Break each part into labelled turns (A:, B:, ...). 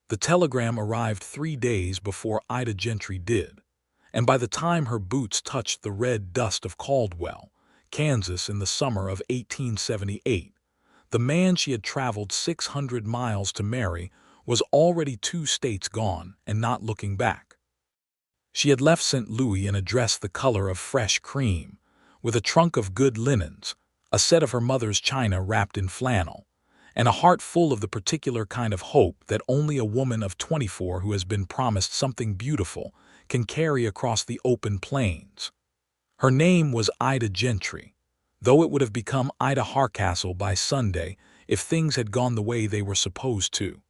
A: The telegram arrived 3 days before Ida Gentry did, and by the time her boots touched the red dust of Caldwell, Kansas in the summer of 1878, the man she had traveled 600 miles to marry was already 2 states gone and not looking back. She had left St. Louis in a dress the color of fresh cream, with a trunk of good linens, a set of her mother's china wrapped in flannel, and a heart full of the particular kind of hope that only a woman of 24 who has been promised something beautiful can carry across the open plains. Her name was Ida Gentry, though it would have become Ida Hardcastle by Sunday if things had gone the way they were supposed to.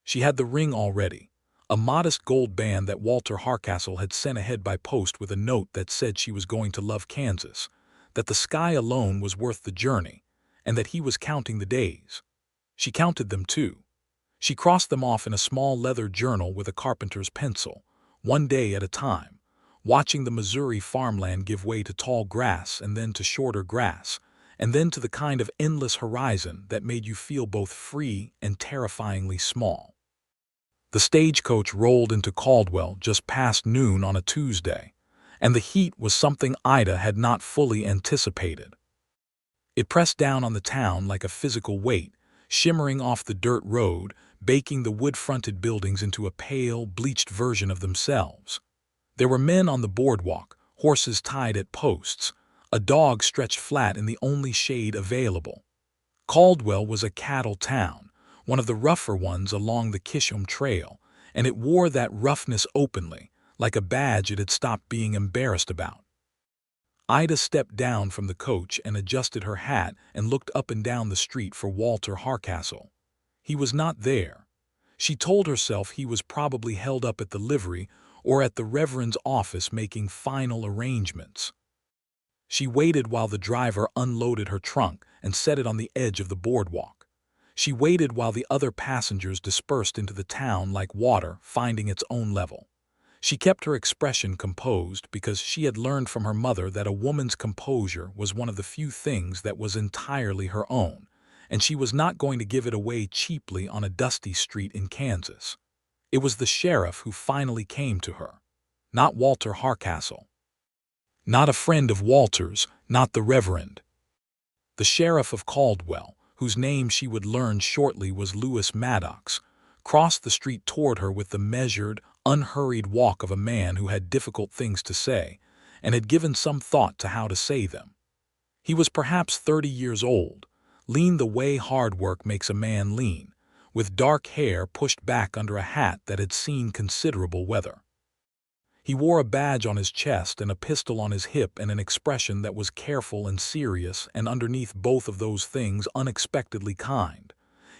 A: She had the ring already, a modest gold band that Walter Hardcastle had sent ahead by post with a note that said she was going to love Kansas, that the sky alone was worth the journey, and that he was counting the days. She counted them too. She crossed them off in a small leather journal with a carpenter's pencil, one day at a time, watching the Missouri farmland give way to tall grass and then to shorter grass, and then to the kind of endless horizon that made you feel both free and terrifyingly small. The stagecoach rolled into Caldwell just past noon on a Tuesday, and the heat was something Ida had not fully anticipated. It pressed down on the town like a physical weight, shimmering off the dirt road, baking the wood-fronted buildings into a pale, bleached version of themselves. There were men on the boardwalk, horses tied at posts, a dog stretched flat in the only shade available. Caldwell was a cattle town, one of the rougher ones along the Kishom Trail, and it wore that roughness openly, like a badge it had stopped being embarrassed about. Ida stepped down from the coach and adjusted her hat and looked up and down the street for Walter Hardcastle. He was not there. She told herself he was probably held up at the livery or at the Reverend's office making final arrangements. She waited while the driver unloaded her trunk and set it on the edge of the boardwalk. She waited while the other passengers dispersed into the town like water finding its own level. She kept her expression composed because she had learned from her mother that a woman's composure was one of the few things that was entirely her own, and she was not going to give it away cheaply on a dusty street in Kansas. It was the sheriff who finally came to her, not Walter Hardcastle. Not a friend of Walter's, not the Reverend. The sheriff of Caldwell, whose name she would learn shortly was Louis Maddox, crossed the street toward her with the measured, unhurried walk of a man who had difficult things to say, and had given some thought to how to say them. He was perhaps 30 years old, lean the way hard work makes a man lean, with dark hair pushed back under a hat that had seen considerable weather. He wore a badge on his chest and a pistol on his hip and an expression that was careful and serious and underneath both of those things unexpectedly kind.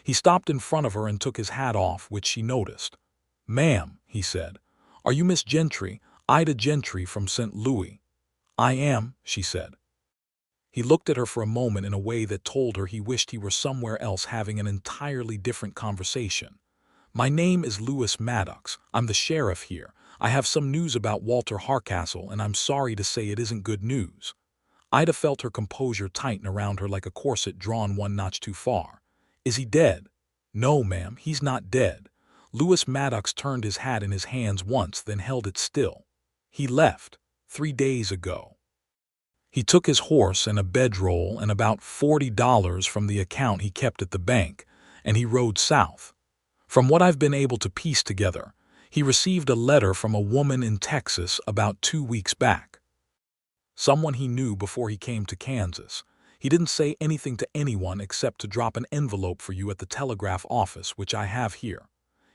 A: He stopped in front of her and took his hat off, which she noticed. "Ma'am," he said, "are you Miss Gentry, Ida Gentry from St. Louis?" "I am," she said. He looked at her for a moment in a way that told her he wished he were somewhere else having an entirely different conversation. "My name is Louis Maddox. I'm the sheriff here. I have some news about Walter Hardcastle, and I'm sorry to say it isn't good news." Ida felt her composure tighten around her like a corset drawn one notch too far. "Is he dead?" "No, ma'am, he's not dead." Louis Maddox turned his hat in his hands once, then held it still. "He left 3 days ago. He took his horse and a bedroll and about $40 from the account he kept at the bank, and he rode south. From what I've been able to piece together, he received a letter from a woman in Texas about 2 weeks back. Someone he knew before he came to Kansas. He didn't say anything to anyone except to drop an envelope for you at the telegraph office, which I have here."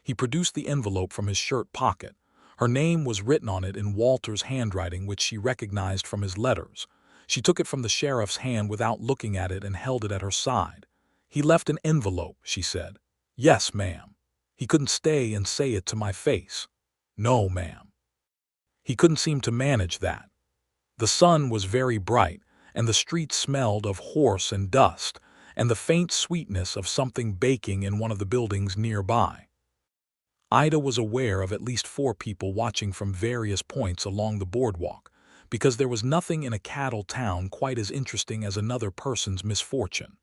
A: He produced the envelope from his shirt pocket. Her name was written on it in Walter's handwriting, which she recognized from his letters. She took it from the sheriff's hand without looking at it and held it at her side. "He left an envelope," she said. "Yes, ma'am. He couldn't stay and say it to my face." "No, ma'am. He couldn't seem to manage that." The sun was very bright, and the street smelled of horse and dust, and the faint sweetness of something baking in one of the buildings nearby. Ida was aware of at least 4 people watching from various points along the boardwalk, because there was nothing in a cattle town quite as interesting as another person's misfortune.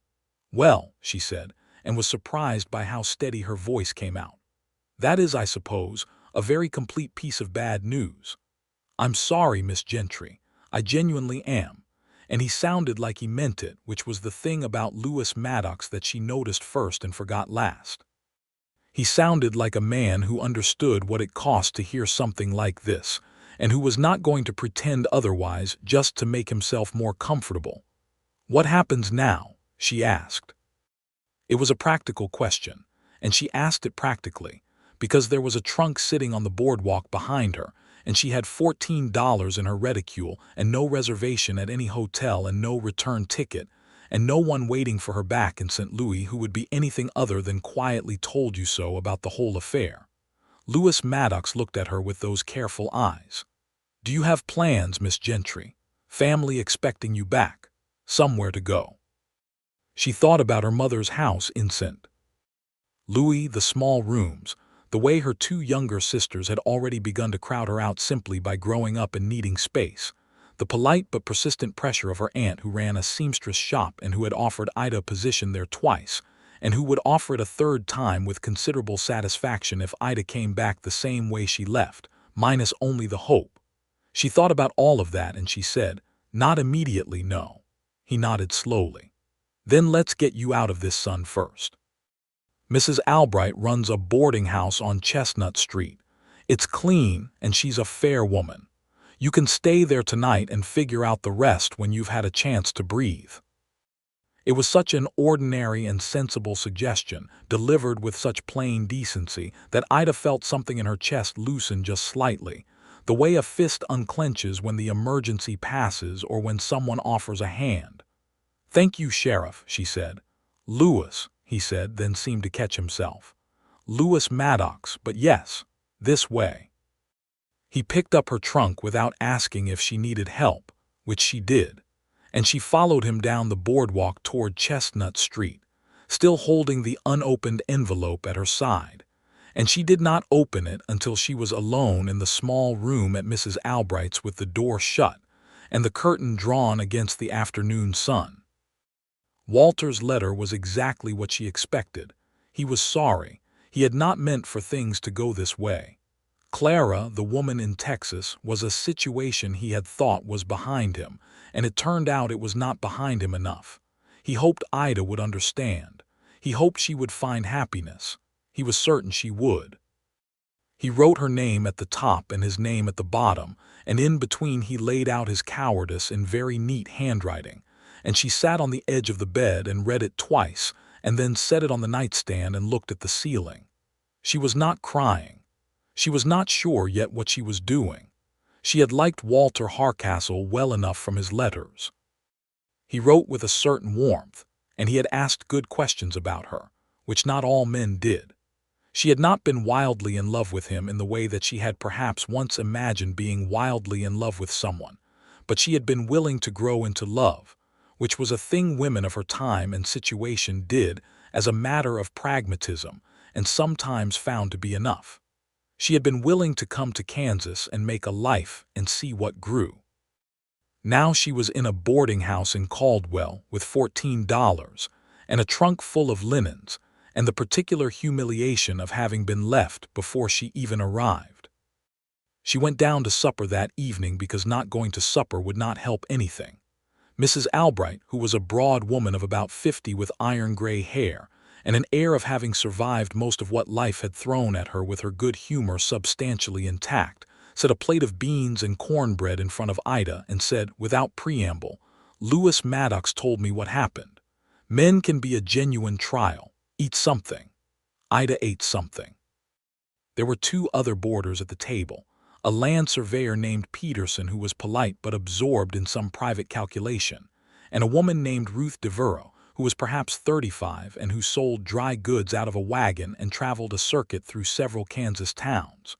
A: "Well," she said, and was surprised by how steady her voice came out. That is, I suppose, a very complete piece of bad news. I'm sorry, Miss Gentry. I genuinely am. And he sounded like he meant it, which was the thing about Lewis Maddox that she noticed first and forgot last. He sounded like a man who understood what it cost to hear something like this, and who was not going to pretend otherwise just to make himself more comfortable. "What happens now?" she asked. It was a practical question, and she asked it practically, because there was a trunk sitting on the boardwalk behind her, and she had $14 in her reticule and no reservation at any hotel and no return ticket, and no one waiting for her back in St. Louis who would be anything other than quietly told you so about the whole affair. Lewis Maddox looked at her with those careful eyes. "Do you have plans, Miss Gentry? Family expecting you back? Somewhere to go?" She thought about her mother's house in St. Louis, the small rooms, the way her two younger sisters had already begun to crowd her out simply by growing up and needing space, the polite but persistent pressure of her aunt who ran a seamstress shop and who had offered Ida a position there twice, and who would offer it a third time with considerable satisfaction if Ida came back the same way she left, minus only the hope. She thought about all of that and she said, "Not immediately, no." He nodded slowly. "Then let's get you out of this, son, first. Mrs. Albright runs a boarding house on Chestnut Street. It's clean, and she's a fair woman. You can stay there tonight and figure out the rest when you've had a chance to breathe." It was such an ordinary and sensible suggestion, delivered with such plain decency, that Ida felt something in her chest loosen just slightly, the way a fist unclenches when the emergency passes or when someone offers a hand. "Thank you, Sheriff," she said. "Lewis," he said, then seemed to catch himself. "Lewis Maddox, but yes, this way." He picked up her trunk without asking if she needed help, which she did, and she followed him down the boardwalk toward Chestnut Street, still holding the unopened envelope at her side, and she did not open it until she was alone in the small room at Mrs. Albright's with the door shut and the curtain drawn against the afternoon sun. Walter's letter was exactly what she expected. He was sorry. He had not meant for things to go this way. Clara, the woman in Texas, was a situation he had thought was behind him, and it turned out it was not behind him enough. He hoped Ida would understand. He hoped she would find happiness. He was certain she would. He wrote her name at the top and his name at the bottom, and in between he laid out his cowardice in very neat handwriting, and she sat on the edge of the bed and read it twice, and then set it on the nightstand and looked at the ceiling. She was not crying. She was not sure yet what she was doing. She had liked Walter Hardcastle well enough from his letters. He wrote with a certain warmth, and he had asked good questions about her, which not all men did. She had not been wildly in love with him in the way that she had perhaps once imagined being wildly in love with someone, but she had been willing to grow into love, which was a thing women of her time and situation did as a matter of pragmatism and sometimes found to be enough. She had been willing to come to Kansas and make a life and see what grew. Now she was in a boarding house in Caldwell with $14 and a trunk full of linens and the particular humiliation of having been left before she even arrived. She went down to supper that evening because not going to supper would not help anything. Mrs. Albright, who was a broad woman of about 50 with iron-gray hair and an air of having survived most of what life had thrown at her with her good humor substantially intact, set a plate of beans and cornbread in front of Ida and said, without preamble, "Lewis Maddox told me what happened. Men can be a genuine trial. Eat something." Ida ate something. There were two other boarders at the table, a land surveyor named Peterson who was polite but absorbed in some private calculation, and a woman named Ruth Devereaux, who was perhaps 35 and who sold dry goods out of a wagon and traveled a circuit through several Kansas towns.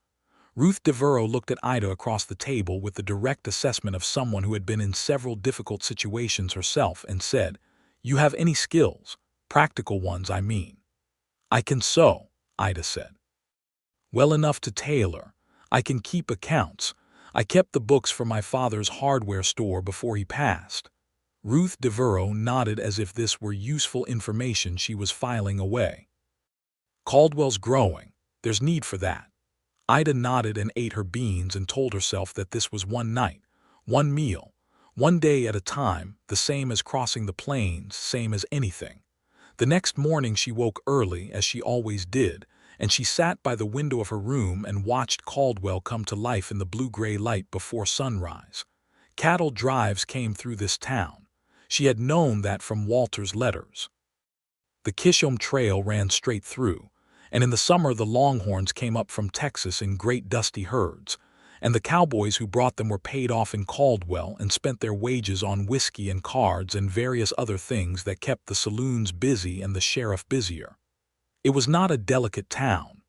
A: Ruth Devereaux looked at Ida across the table with the direct assessment of someone who had been in several difficult situations herself and said, "You have any skills? Practical ones, I mean." "I can sew," Ida said. "Well enough to tailor. I can keep accounts. I kept the books for my father's hardware store before he passed." Ruth Devereaux nodded as if this were useful information she was filing away. "Caldwell's growing. There's need for that. Ida nodded and ate her beans and told herself that this was one night, one meal, one day at a time, the same as crossing the plains, same as anything. The next morning she woke early, as she always did, and she sat by the window of her room and watched Caldwell come to life in the blue-gray light before sunrise. Cattle drives came through this town. She had known that from Walter's letters. The Kishom Trail ran straight through, and in the summer the longhorns came up from Texas in great dusty herds, and the cowboys who brought them were paid off in Caldwell and spent their wages on whiskey and cards and various other things that kept the saloons busy and the sheriff busier. It was not a delicate town,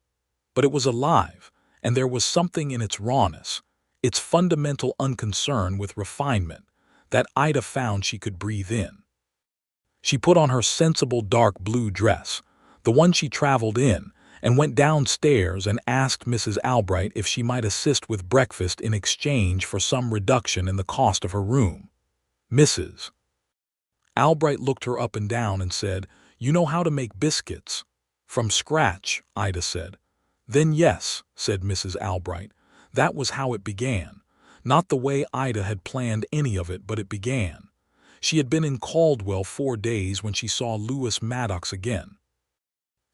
A: but it was alive, and there was something in its rawness, its fundamental unconcern with refinement, that Ida found she could breathe in. She put on her sensible dark blue dress, the one she traveled in, and went downstairs and asked Mrs. Albright if she might assist with breakfast in exchange for some reduction in the cost of her room. Mrs. Albright looked her up and down and said, "You know how to make biscuits?" "From scratch," Ida said. "Then yes," said Mrs. Albright. That was how it began. Not the way Ida had planned any of it, but it began. She had been in Caldwell 4 days when she saw Lewis Maddox again.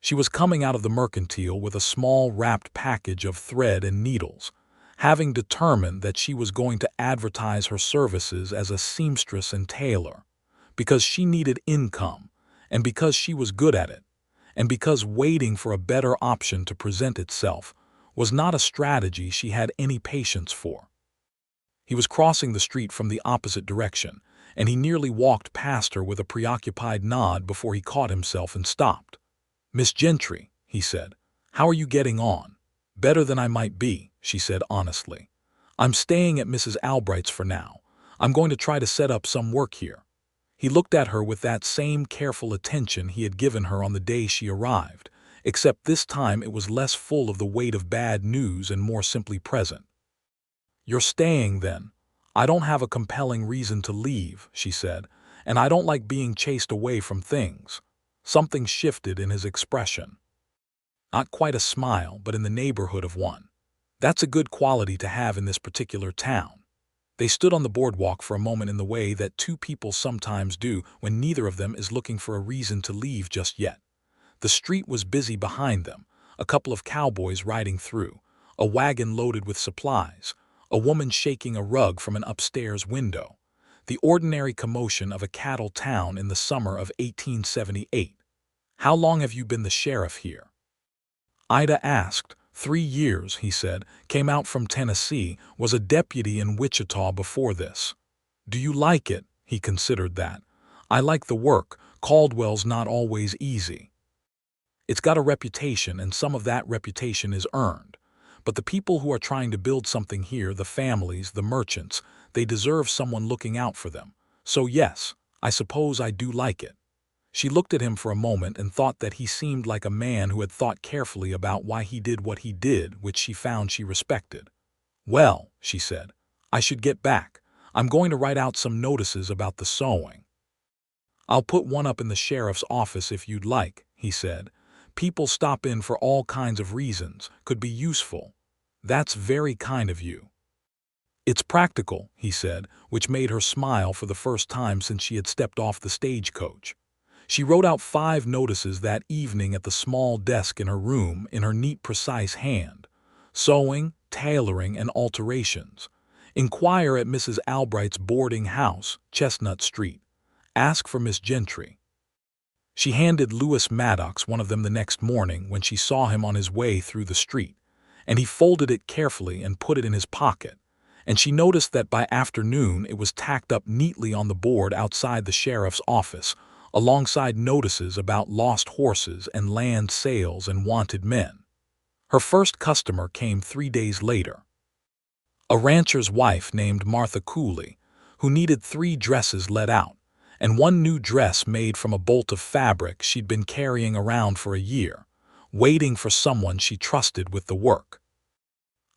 A: She was coming out of the mercantile with a small wrapped package of thread and needles, having determined that she was going to advertise her services as a seamstress and tailor, because she needed income, and because she was good at it, and because waiting for a better option to present itself was not a strategy she had any patience for. He was crossing the street from the opposite direction, and he nearly walked past her with a preoccupied nod before he caught himself and stopped. "Miss Gentry," he said, "how are you getting on?" "Better than I might be," she said honestly. "I'm staying at Mrs. Albright's for now. I'm going to try to set up some work here." He looked at her with that same careful attention he had given her on the day she arrived, except this time it was less full of the weight of bad news and more simply present. "You're staying, then?" "I don't have a compelling reason to leave," she said, "and I don't like being chased away from things." Something shifted in his expression. Not quite a smile, but in the neighborhood of one. That's a good quality to have in this particular town. They stood on the boardwalk for a moment in the way that two people sometimes do when neither of them is looking for a reason to leave just yet. The street was busy behind them, a couple of cowboys riding through, a wagon loaded with supplies, a woman shaking a rug from an upstairs window. The ordinary commotion of a cattle town in the summer of 1878. "How long have you been the sheriff here?" Ida asked. 3 years, he said, came out from Tennessee, was a deputy in Wichita before this. "Do you like it?" He considered that. "I like the work. Caldwell's not always easy. It's got a reputation, and some of that reputation is earned. But the people who are trying to build something here, the families, the merchants, they deserve someone looking out for them. So yes, I suppose I do like it." She looked at him for a moment and thought that he seemed like a man who had thought carefully about why he did what he did, which she found she respected. "Well," she said, "I should get back. I'm going to write out some notices about the sewing." "I'll put one up in the sheriff's office if you'd like," he said. "People stop in for all kinds of reasons, could be useful." "That's very kind of you." "It's practical," he said, which made her smile for the first time since she had stepped off the stagecoach. She wrote out 5 notices that evening at the small desk in her room in her neat, precise hand. Sewing, tailoring, and alterations. Inquire at Mrs. Albright's boarding house, Chestnut Street. Ask for Miss Gentry. She handed Lewis Maddox one of them the next morning when she saw him on his way through the street, and he folded it carefully and put it in his pocket, and she noticed that by afternoon it was tacked up neatly on the board outside the sheriff's office, alongside notices about lost horses and land sales and wanted men. Her first customer came 3 days later. A rancher's wife named Martha Cooley, who needed 3 dresses let out, and 1 new dress made from a bolt of fabric she'd been carrying around for a year, waiting for someone she trusted with the work.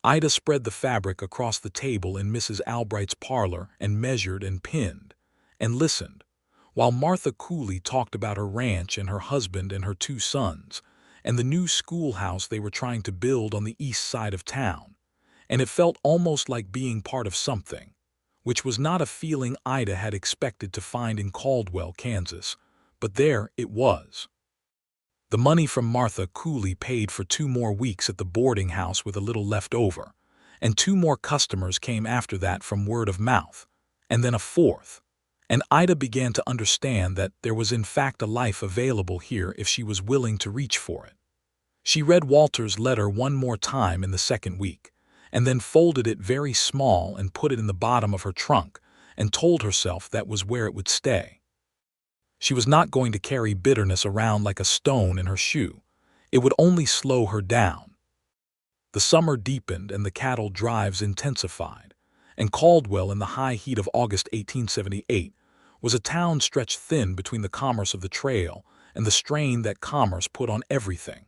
A: Ida spread the fabric across the table in Mrs. Albright's parlor and measured and pinned, and listened, while Martha Cooley talked about her ranch and her husband and her 2 sons, and the new schoolhouse they were trying to build on the east side of town, and it felt almost like being part of something, which was not a feeling Ida had expected to find in Caldwell, Kansas, but there it was. The money from Martha Cooley paid for 2 more weeks at the boarding house with a little left over, and 2 more customers came after that from word of mouth, and then a fourth. And Ida began to understand that there was in fact a life available here if she was willing to reach for it. She read Walter's letter one more time in the second week, and then folded it very small and put it in the bottom of her trunk, and told herself that was where it would stay. She was not going to carry bitterness around like a stone in her shoe. It would only slow her down. The summer deepened and the cattle drives intensified, and Caldwell, in the high heat of August 1878, was a town stretched thin between the commerce of the trail and the strain that commerce put on everything.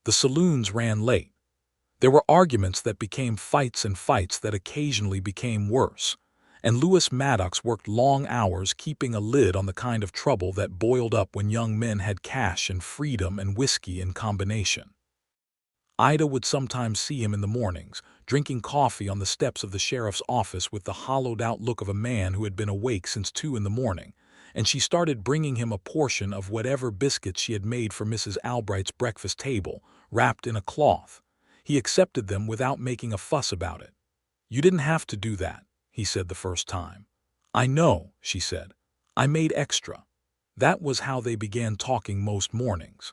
A: The saloons ran late. There were arguments that became fights and fights that occasionally became worse, and Lewis Maddox worked long hours keeping a lid on the kind of trouble that boiled up when young men had cash and freedom and whiskey in combination. Ida would sometimes see him in the mornings, drinking coffee on the steps of the sheriff's office with the hollowed-out look of a man who had been awake since 2 in the morning, and she started bringing him a portion of whatever biscuits she had made for Mrs. Albright's breakfast table, wrapped in a cloth. He accepted them without making a fuss about it. "You didn't have to do that," he said the first time. "I know," she said. "I made extra." That was how they began talking most mornings.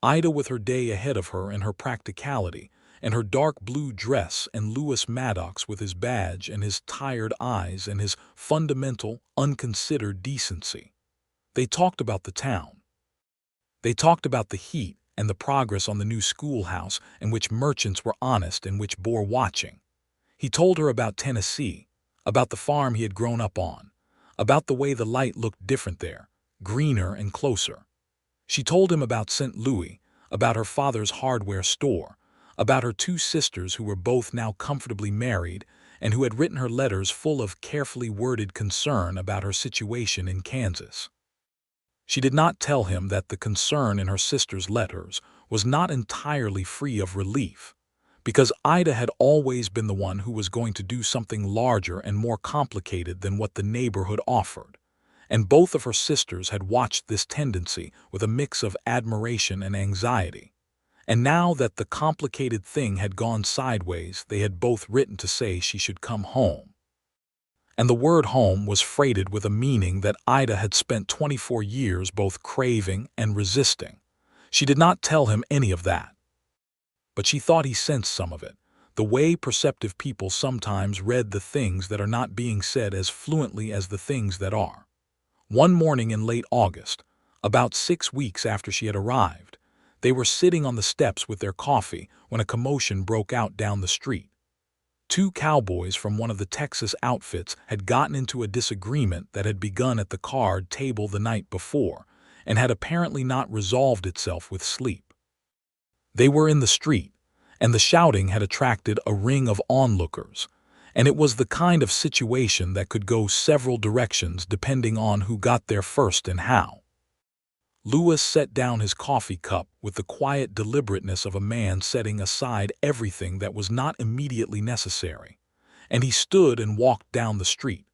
A: Ida with her day ahead of her and her practicality, and her dark blue dress, and Lewis Maddox with his badge and his tired eyes and his fundamental, unconsidered decency. They talked about the town. They talked about the heat and the progress on the new schoolhouse, and which merchants were honest and which bore watching. He told her about Tennessee, about the farm he had grown up on, about the way the light looked different there, greener and closer. She told him about St. Louis, about her father's hardware store, about her 2 sisters who were both now comfortably married and who had written her letters full of carefully worded concern about her situation in Kansas. She did not tell him that the concern in her sister's letters was not entirely free of relief, because Ida had always been the one who was going to do something larger and more complicated than what the neighborhood offered, and both of her sisters had watched this tendency with a mix of admiration and anxiety. And now that the complicated thing had gone sideways, they had both written to say she should come home. And the word home was freighted with a meaning that Ida had spent 24 years both craving and resisting. She did not tell him any of that. But she thought he sensed some of it, the way perceptive people sometimes read the things that are not being said as fluently as the things that are. One morning in late August, about 6 weeks after she had arrived, they were sitting on the steps with their coffee when a commotion broke out down the street. 2 cowboys from one of the Texas outfits had gotten into a disagreement that had begun at the card table the night before and had apparently not resolved itself with sleep. They were in the street, and the shouting had attracted a ring of onlookers, and it was the kind of situation that could go several directions depending on who got there first and how. Lewis set down his coffee cup with the quiet deliberateness of a man setting aside everything that was not immediately necessary, and he stood and walked down the street,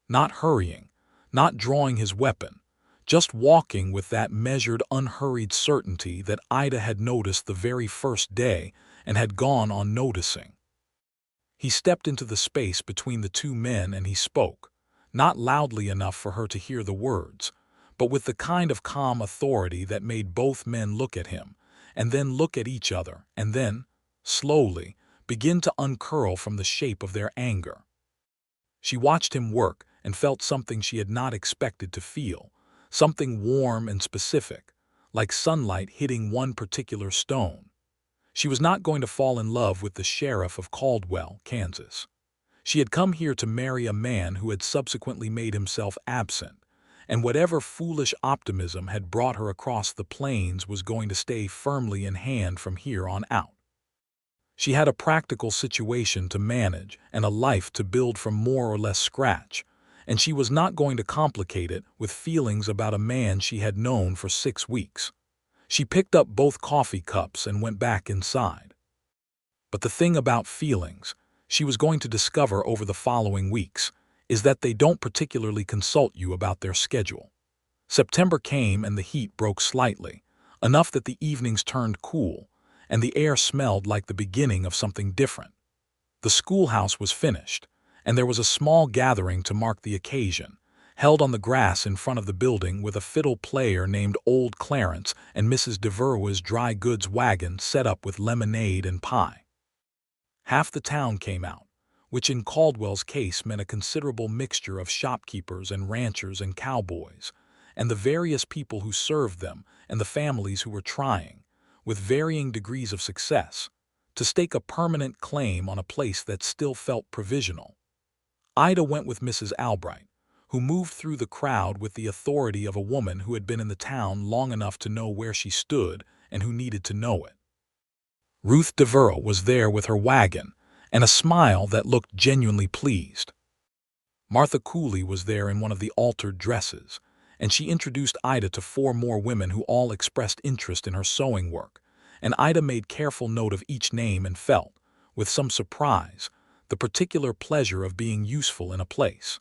A: not hurrying, not drawing his weapon, just walking with that measured, unhurried certainty that Ida had noticed the very first day and had gone on noticing. He stepped into the space between the 2 men and he spoke, not loudly enough for her to hear the words, but with the kind of calm authority that made both men look at him, and then look at each other, and then, slowly, begin to uncurl from the shape of their anger. She watched him work and felt something she had not expected to feel, something warm and specific, like sunlight hitting one particular stone. She was not going to fall in love with the sheriff of Caldwell, Kansas. She had come here to marry a man who had subsequently made himself absent, and whatever foolish optimism had brought her across the plains was going to stay firmly in hand from here on out. She had a practical situation to manage and a life to build from more or less scratch, and she was not going to complicate it with feelings about a man she had known for 6 weeks. She picked up both coffee cups and went back inside. But the thing about feelings, she was going to discover over the following weeks, is that they don't particularly consult you about their schedule. September came and the heat broke slightly, enough that the evenings turned cool, and the air smelled like the beginning of something different. The schoolhouse was finished, and there was a small gathering to mark the occasion, held on the grass in front of the building with a fiddle player named Old Clarence and Mrs. Devereux's dry goods wagon set up with lemonade and pie. Half the town came out, which in Caldwell's case meant a considerable mixture of shopkeepers and ranchers and cowboys, and the various people who served them and the families who were trying, with varying degrees of success, to stake a permanent claim on a place that still felt provisional. Ida went with Mrs. Albright, who moved through the crowd with the authority of a woman who had been in the town long enough to know where she stood and who needed to know it. Ruth Devereux was there with her wagon and a smile that looked genuinely pleased. Martha Cooley was there in one of the altered dresses, and she introduced Ida to 4 more women who all expressed interest in her sewing work, and Ida made careful note of each name and felt, with some surprise, the particular pleasure of being useful in a place.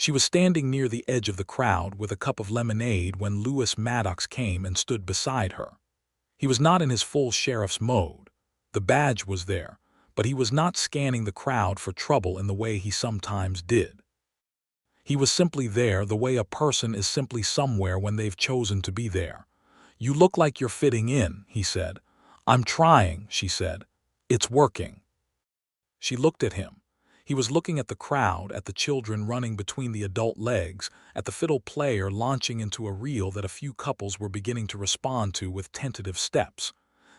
A: She was standing near the edge of the crowd with a cup of lemonade when Louis Maddox came and stood beside her. He was not in his full sheriff's mode. The badge was there, but he was not scanning the crowd for trouble in the way he sometimes did. He was simply there the way a person is simply somewhere when they've chosen to be there. "You look like you're fitting in," he said. "I'm trying," she said. "It's working." She looked at him. He was looking at the crowd, at the children running between the adult legs, at the fiddle player launching into a reel that a few couples were beginning to respond to with tentative steps.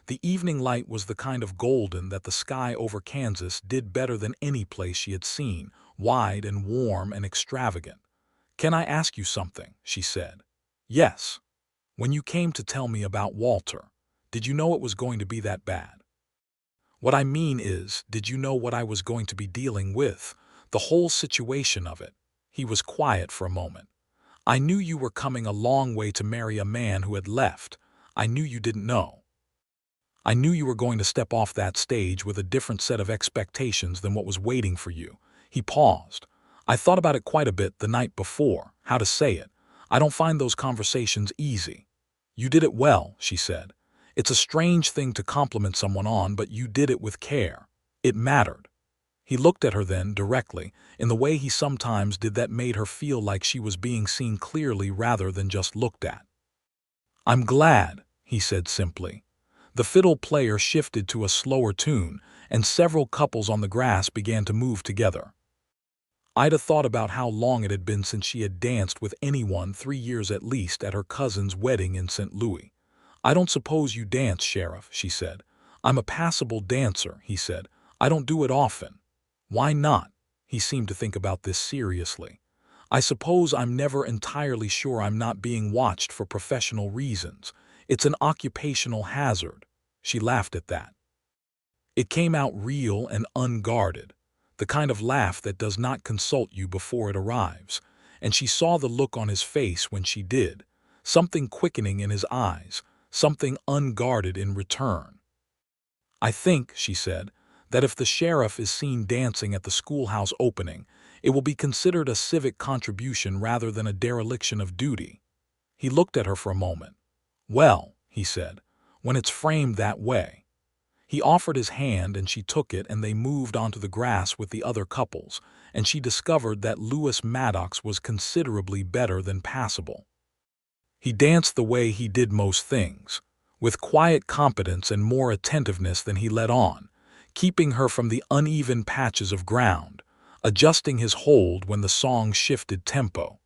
A: The evening light was the kind of golden that the sky over Kansas did better than any place she had seen, wide and warm and extravagant. "Can I ask you something?" she said. "Yes. When you came to tell me about Walter, did you know it was going to be that bad? What I mean is, did you know what I was going to be dealing with? The whole situation of it." He was quiet for a moment. "I knew you were coming a long way to marry a man who had left. I knew you didn't know. I knew you were going to step off that stage with a different set of expectations than what was waiting for you." He paused. "I thought about it quite a bit the night before, how to say it. I don't find those conversations easy." "You did it well," she said. "It's a strange thing to compliment someone on, but you did it with care. It mattered." He looked at her then, directly, in the way he sometimes did that made her feel like she was being seen clearly rather than just looked at. "I'm glad," he said simply. The fiddle player shifted to a slower tune, and several couples on the grass began to move together. Ida thought about how long it had been since she had danced with anyone, 3 years at least, at her cousin's wedding in St. Louis. "I don't suppose you dance, Sheriff," she said. "I'm a passable dancer," he said. "I don't do it often." "Why not?" He seemed to think about this seriously. "I suppose I'm never entirely sure I'm not being watched for professional reasons. It's an occupational hazard." She laughed at that. It came out real and unguarded, the kind of laugh that does not consult you before it arrives, and she saw the look on his face when she did, something quickening in his eyes, something unguarded in return. "I think," she said, "that if the sheriff is seen dancing at the schoolhouse opening, it will be considered a civic contribution rather than a dereliction of duty." He looked at her for a moment. "Well," he said, "when it's framed that way." He offered his hand and she took it, and they moved onto the grass with the other couples, and she discovered that Louis Maddox was considerably better than passable. He danced the way he did most things, with quiet competence and more attentiveness than he let on, keeping her from the uneven patches of ground, adjusting his hold when the song shifted tempo.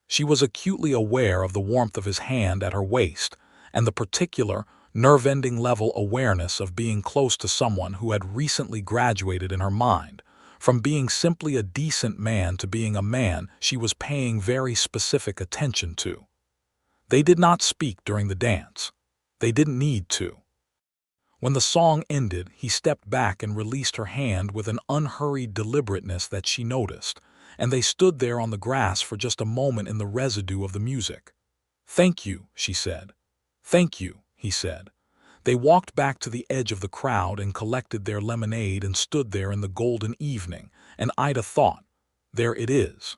A: She was acutely aware of the warmth of his hand at her waist and the particular, nerve-ending level awareness of being close to someone who had recently graduated in her mind, from being simply a decent man to being a man she was paying very specific attention to. They did not speak during the dance. They didn't need to. When the song ended, he stepped back and released her hand with an unhurried deliberateness that she noticed, and they stood there on the grass for just a moment in the residue of the music. "Thank you," she said. "Thank you," he said. They walked back to the edge of the crowd and collected their lemonade and stood there in the golden evening, and Ida thought, "There it is.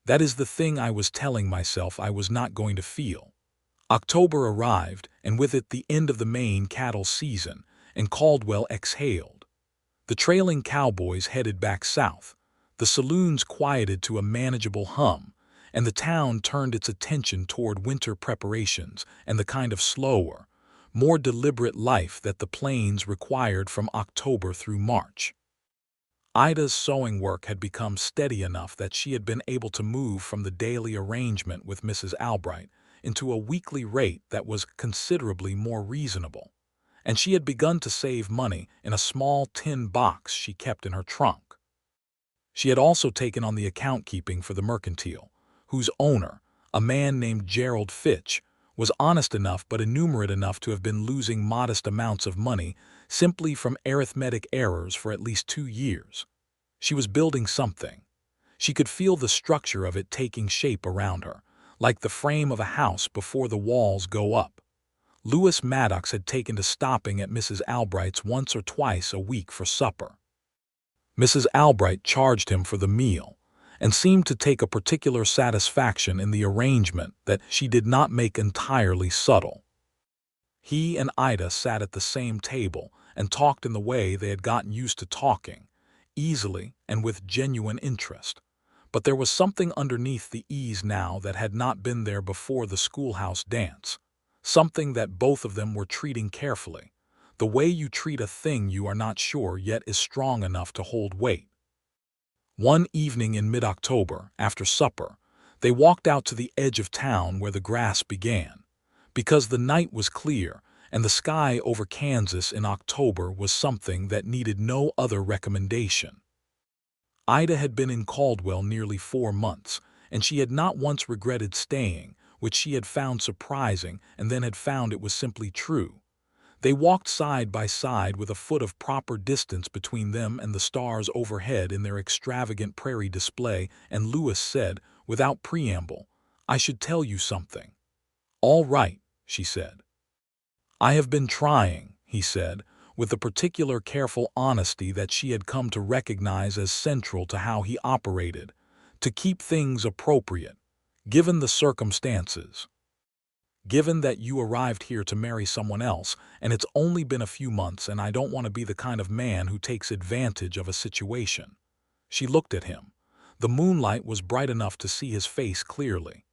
A: That is the thing I was telling myself I was not going to feel." October arrived, and with it the end of the Maine cattle season, and Caldwell exhaled. The trailing cowboys headed back south, the saloons quieted to a manageable hum, and the town turned its attention toward winter preparations and the kind of slower, more deliberate life that the plains required from October through March. Ida's sewing work had become steady enough that she had been able to move from the daily arrangement with Mrs. Albright into a weekly rate that was considerably more reasonable, and she had begun to save money in a small tin box she kept in her trunk. She had also taken on the account-keeping for the mercantile, whose owner, a man named Gerald Fitch, was honest enough but innumerate enough to have been losing modest amounts of money simply from arithmetic errors for at least 2 years. She was building something. She could feel the structure of it taking shape around her, like the frame of a house before the walls go up. Louis Maddox had taken to stopping at Mrs. Albright's once or twice a week for supper. Mrs. Albright charged him for the meal, and seemed to take a particular satisfaction in the arrangement that she did not make entirely subtle. He and Ida sat at the same table and talked in the way they had gotten used to talking, easily and with genuine interest. But there was something underneath the ease now that had not been there before the schoolhouse dance, something that both of them were treating carefully, the way you treat a thing you are not sure yet is strong enough to hold weight. One evening in mid-October, after supper, they walked out to the edge of town where the grass began, because the night was clear and the sky over Kansas in October was something that needed no other recommendation. Ida had been in Caldwell nearly 4 months, and she had not once regretted staying, which she had found surprising and then had found it was simply true. They walked side by side with a foot of proper distance between them and the stars overhead in their extravagant prairie display, and Louis said, without preamble, "I should tell you something." "All right," she said. "I have been trying," he said, with the particular careful honesty that she had come to recognize as central to how he operated, "to keep things appropriate, given the circumstances. Given that you arrived here to marry someone else, and it's only been a few months, and I don't want to be the kind of man who takes advantage of a situation." She looked at him. The moonlight was bright enough to see his face clearly.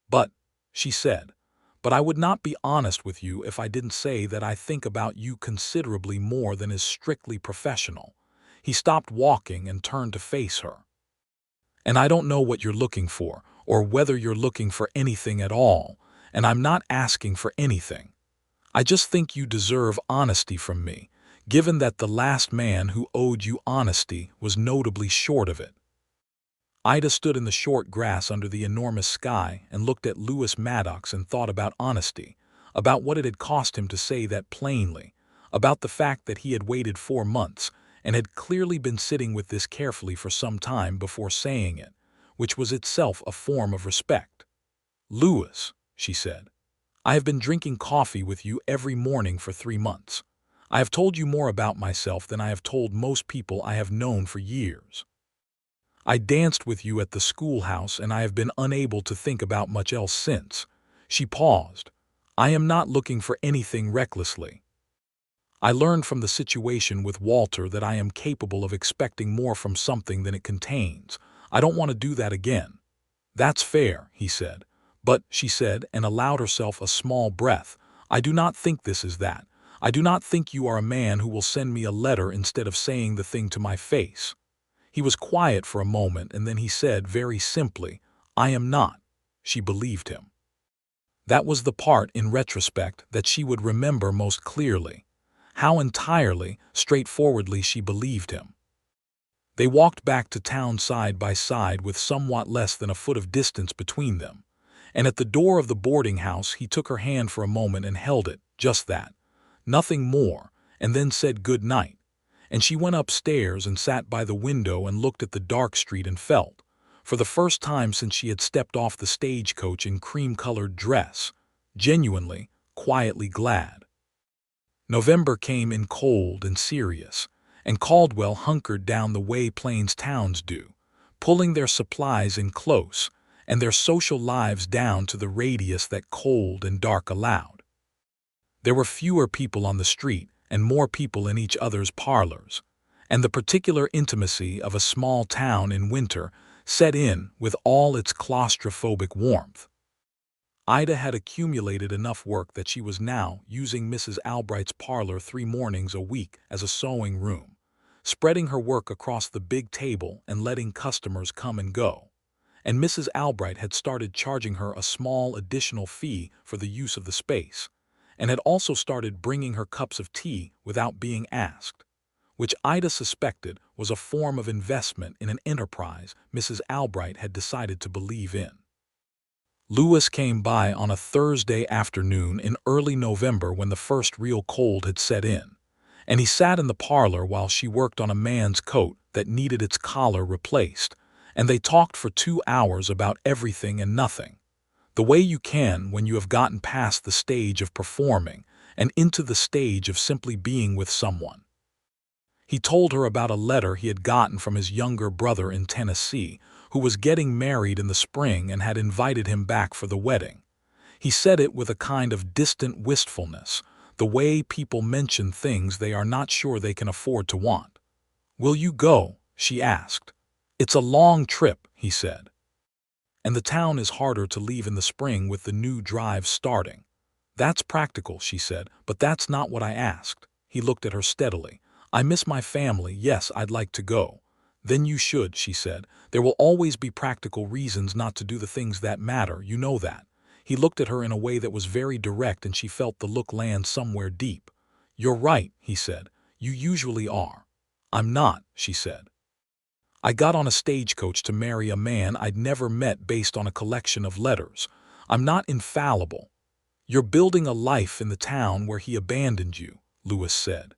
A: "But," she said, "but I would not be honest with you if I didn't say that I think about you considerably more than is strictly professional." He stopped walking and turned to face her. "And I don't know what you're looking for, or whether you're looking for anything at all, and I'm not asking for anything. I just think you deserve honesty from me, given that the last man who owed you honesty was notably short of it." Ida stood in the short grass under the enormous sky and looked at Louis Maddox and thought about honesty, about what it had cost him to say that plainly, about the fact that he had waited 4 months and had clearly been sitting with this carefully for some time before saying it, which was itself a form of respect. "Louis," she said, "I have been drinking coffee with you every morning for 3 months. I have told you more about myself than I have told most people I have known for years. I danced with you at the schoolhouse, and I have been unable to think about much else since." She paused. "I am not looking for anything recklessly. I learned from the situation with Walter that I am capable of expecting more from something than it contains. I don't want to do that again." "That's fair," he said. "But," she said, and allowed herself a small breath, "I do not think this is that. I do not think you are a man who will send me a letter instead of saying the thing to my face." He was quiet for a moment, and then he said very simply, "I am not." She believed him. That was the part, in retrospect, that she would remember most clearly. How entirely, straightforwardly she believed him. They walked back to town side by side with somewhat less than a foot of distance between them, and at the door of the boarding house he took her hand for a moment and held it, just that, nothing more, and then said good night. And she went upstairs and sat by the window and looked at the dark street and felt, for the first time since she had stepped off the stagecoach in cream-colored dress, genuinely, quietly glad. November came in cold and serious, and Caldwell hunkered down the way Plains towns do, pulling their supplies in close and their social lives down to the radius that cold and dark allowed. There were fewer people on the street and more people in each other's parlors, and the particular intimacy of a small town in winter set in with all its claustrophobic warmth. Ida had accumulated enough work that she was now using Mrs. Albright's parlor 3 mornings a week as a sewing room, spreading her work across the big table and letting customers come and go. And Mrs. Albright had started charging her a small additional fee for the use of the space, and had also started bringing her cups of tea without being asked, which Ida suspected was a form of investment in an enterprise Mrs. Albright had decided to believe in. Louis came by on a Thursday afternoon in early November when the first real cold had set in, and he sat in the parlor while she worked on a man's coat that needed its collar replaced, and they talked for 2 hours about everything and nothing, the way you can when you have gotten past the stage of performing and into the stage of simply being with someone. He told her about a letter he had gotten from his younger brother in Tennessee, who was getting married in the spring and had invited him back for the wedding. He said it with a kind of distant wistfulness, the way people mention things they are not sure they can afford to want. "Will you go?" she asked. "It's a long trip," he said. "And the town is harder to leave in the spring with the new drive starting." "That's practical," she said, "but that's not what I asked." He looked at her steadily. "I miss my family. Yes, I'd like to go." "Then you should," she said. "There will always be practical reasons not to do the things that matter, you know that." He looked at her in a way that was very direct, and she felt the look land somewhere deep. "You're right," he said. "You usually are." "I'm not," she said. "I got on a stagecoach to marry a man I'd never met based on a collection of letters. I'm not infallible." "You're building a life in the town where he abandoned you," Louis said.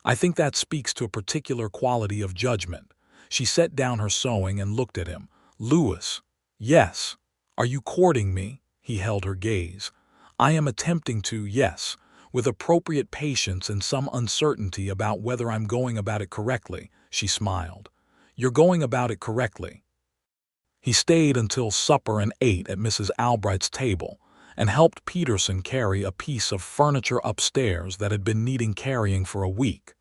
A: "I think that speaks to a particular quality of judgment." She set down her sewing and looked at him. "Louis." "Yes." "Are you courting me?" He held her gaze. "I am attempting to, yes, with appropriate patience and some uncertainty about whether I'm going about it correctly," she smiled. "You're going about it correctly." He stayed until supper and ate at Mrs. Albright's table, and helped Peterson carry a piece of furniture upstairs that had been needing carrying for a week.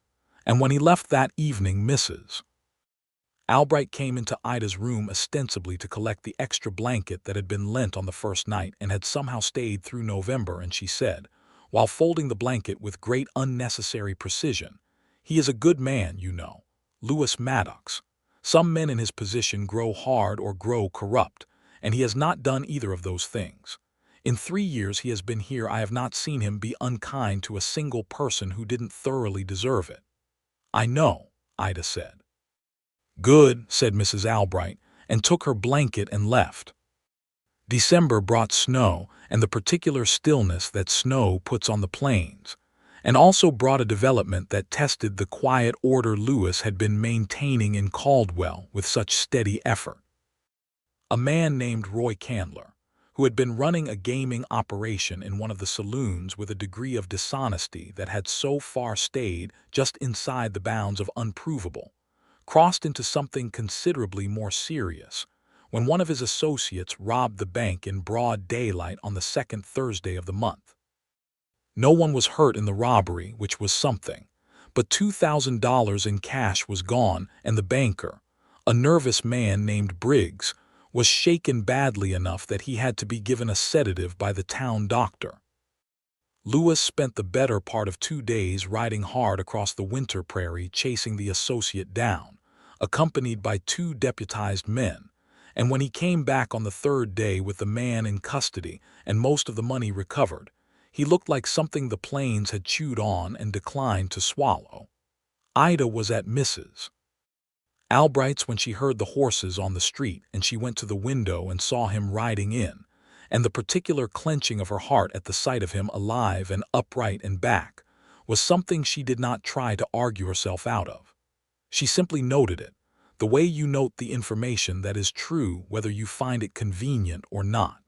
A: And when he left that evening, Mrs. Albright came into Ida's room ostensibly to collect the extra blanket that had been lent on the first night and had somehow stayed through November, and she said, while folding the blanket with great unnecessary precision, "He is a good man, you know, Louis Maddox. Some men in his position grow hard or grow corrupt, and he has not done either of those things. In 3 years he has been here I have not seen him be unkind to a single person who didn't thoroughly deserve it." "I know," Ida said. "Good," said Mrs. Albright, and took her blanket and left. December brought snow and the particular stillness that snow puts on the plains, and also brought a development that tested the quiet order Louis had been maintaining in Caldwell with such steady effort. A man named Roy Candler, who had been running a gaming operation in one of the saloons with a degree of dishonesty that had so far stayed just inside the bounds of unprovable, crossed into something considerably more serious when one of his associates robbed the bank in broad daylight on the second Thursday of the month. No one was hurt in the robbery, which was something, but $2,000 in cash was gone, and the banker, a nervous man named Briggs, was shaken badly enough that he had to be given a sedative by the town doctor. Louis spent the better part of 2 days riding hard across the winter prairie chasing the associate down, accompanied by 2 deputized men, and when he came back on the 3rd day with the man in custody and most of the money recovered, he looked like something the plains had chewed on and declined to swallow. Ida was at Mrs. Albright's when she heard the horses on the street, and she went to the window and saw him riding in, and the particular clenching of her heart at the sight of him alive and upright and back was something she did not try to argue herself out of. She simply noted it, the way you note the information that is true whether you find it convenient or not.